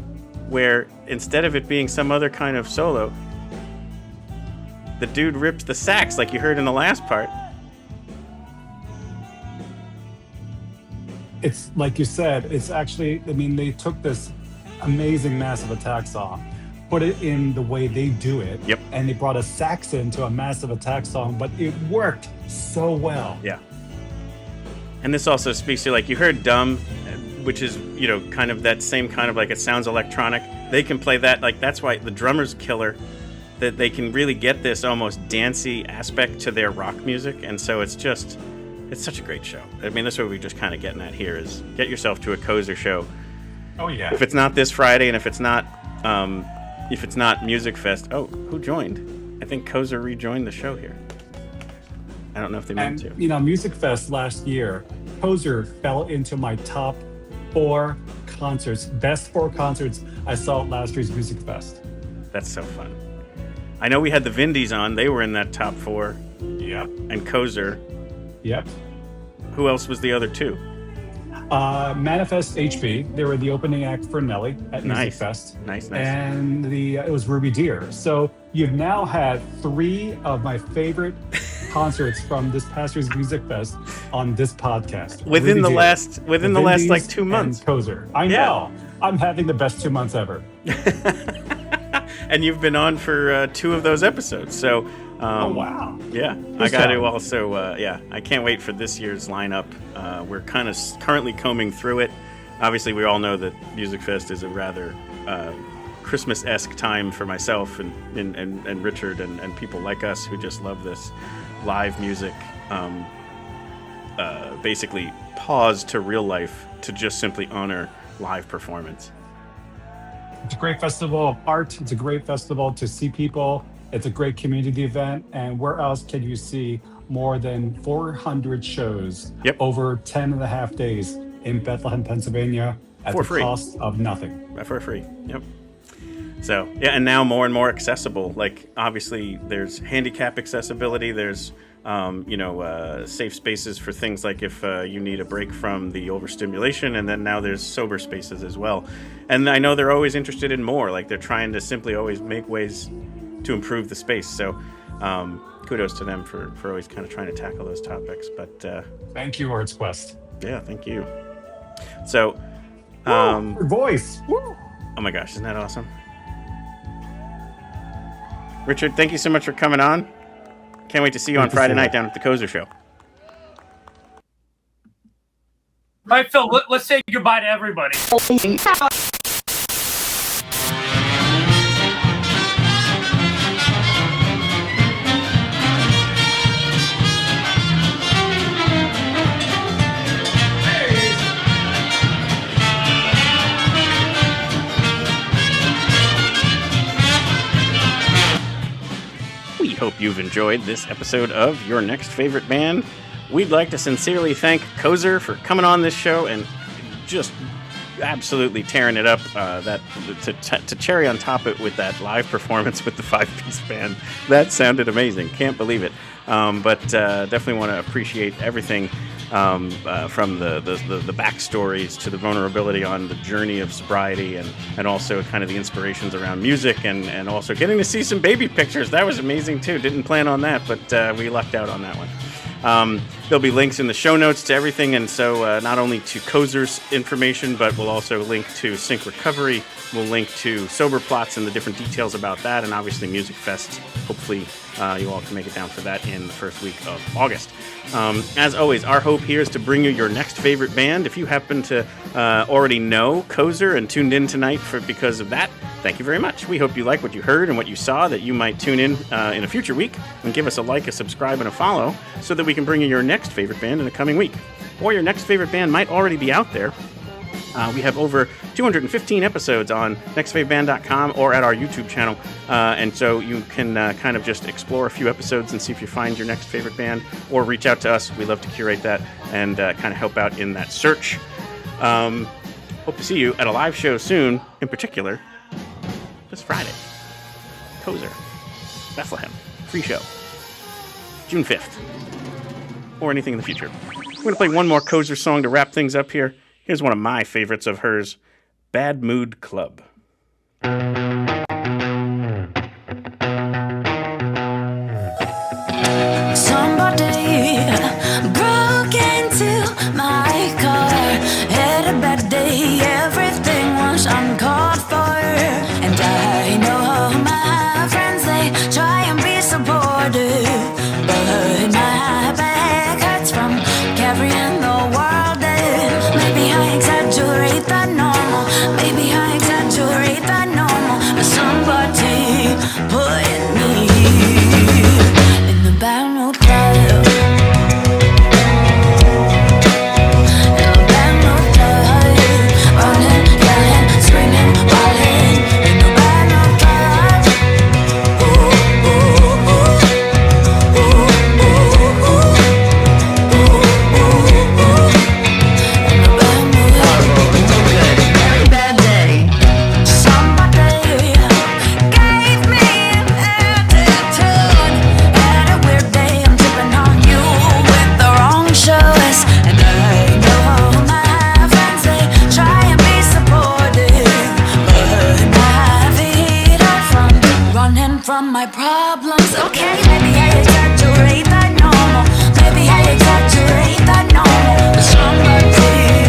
where instead of it being some other kind of solo, the dude rips the sax like you heard in the last part. It's like you said, it's actually, I mean, they took this amazing Massive Attack song, put it in the way they do it. Yep. And they brought a sax into a Massive Attack song, but it worked so well. Yeah. And this also speaks to, like, you heard Dumb, which is, you know, kind of that same kind of, like, it sounds electronic. They can play that, like, that's why the drummer's killer, that they can really get this almost dancey aspect to their rock music. And so it's just, it's such a great show. I mean, that's what we're just kind of getting at here is get yourself to a Koser show. Oh, yeah. If it's not this Friday and if it's not Musikfest, who joined? I think Koser rejoined the show here. I don't know if they meant to. You know, Musikfest last year, Koser fell into my top 4 concerts, best 4 concerts I saw at last year's Musikfest. That's so fun. I know we had the Vindies on. They were in that top 4. Yep. And Koser. Yep. Who else was the other 2? Manifest HB. They were the opening act for Nelly at Musikfest. Nice. And it was Ruby Deer. So you've now had 3 of my favorite concerts from this past year's Musikfest on this podcast. Within the last like 2 months. And Koser. I know. I'm having the best 2 months ever. And you've been on for 2 of those episodes. So oh, wow. Yeah. I got to also, I can't wait for this year's lineup. We're kind of currently combing through it. Obviously, we all know that Musikfest is a rather Christmas-esque time for myself and Richard and people like us who just love this live music, basically pause to real life to just simply honor live performance. It's a great festival of art. It's a great festival to see people. It's a great community event. And where else can you see more than 400 shows over 10 and a half days in Bethlehem, Pennsylvania at for the free. Cost of nothing. For free. Yep. So, yeah, and now more and more accessible. Like, obviously, there's handicap accessibility. There's, safe spaces for things like if you need a break from the overstimulation. And then now there's sober spaces as well. And I know they're always interested in more. Like, they're trying to simply always make ways to improve the space. So, kudos to them for always kind of trying to tackle those topics. But thank you, ArtsQuest. Yeah, thank you. So, her voice. Woo. Oh my gosh, isn't that awesome? Richard, thank you so much for coming on. Can't wait to see you on Friday night down at the Koser show. All right, Phil, let's say goodbye to everybody. hope you've enjoyed this episode of Your Next Favorite Band. We'd like to sincerely thank Koser for coming on this show and just absolutely tearing it up. To cherry on top it with that live performance with the 5-piece band. That sounded amazing. Can't believe it. But definitely want to appreciate everything from the backstories to the vulnerability on the journey of sobriety and also kind of the inspirations around music and also getting to see some baby pictures. That was amazing too. Didn't plan on that, but we lucked out on that one. There'll be links in the show notes to everything, and so not only to Koser's information, but we'll also link to Sync Recovery. We'll link to Soberplatz and the different details about that, and obviously Musikfest. Hopefully you all can make it down for that in the first week of August. As always, our hope here is to bring you your next favorite band. If you happen to already know Koser and tuned in tonight because of that, thank you very much. We hope you like what you heard and what you saw, that you might tune in a future week and give us a like, a subscribe, and a follow so that we can bring you your next favorite band in the coming week. Or your next favorite band might already be out there. We have over 215 episodes on nextfaveband.com or at our YouTube channel, and so you can kind of just explore a few episodes and see if you find your next favorite band, or reach out to us. We love to curate that and kind of help out in that search. Hope to see you at a live show soon, in particular this Friday. Koser, Bethlehem, free show, June 5th, or anything in the future. We're going to play one more Koser song to wrap things up here. Here's one of my favorites of hers, Bad Mood Club. Somebody broke into my car. Had a bad day, everything was uncalled for. And I know my friends, they try and be supportive, but my back hurts from carrying the world. Maybe I exaggerate that normal. Maybe I exaggerate that normal. But somebody put me in the bad mood club. In the bad mood club. Running, yelling, screaming, wilding. In the bad mood club. Ooh, ooh, ooh. Ooh, ooh, ooh. From my problems, okay, maybe I exaggerate that normal. Maybe I exaggerate that normal. But somebody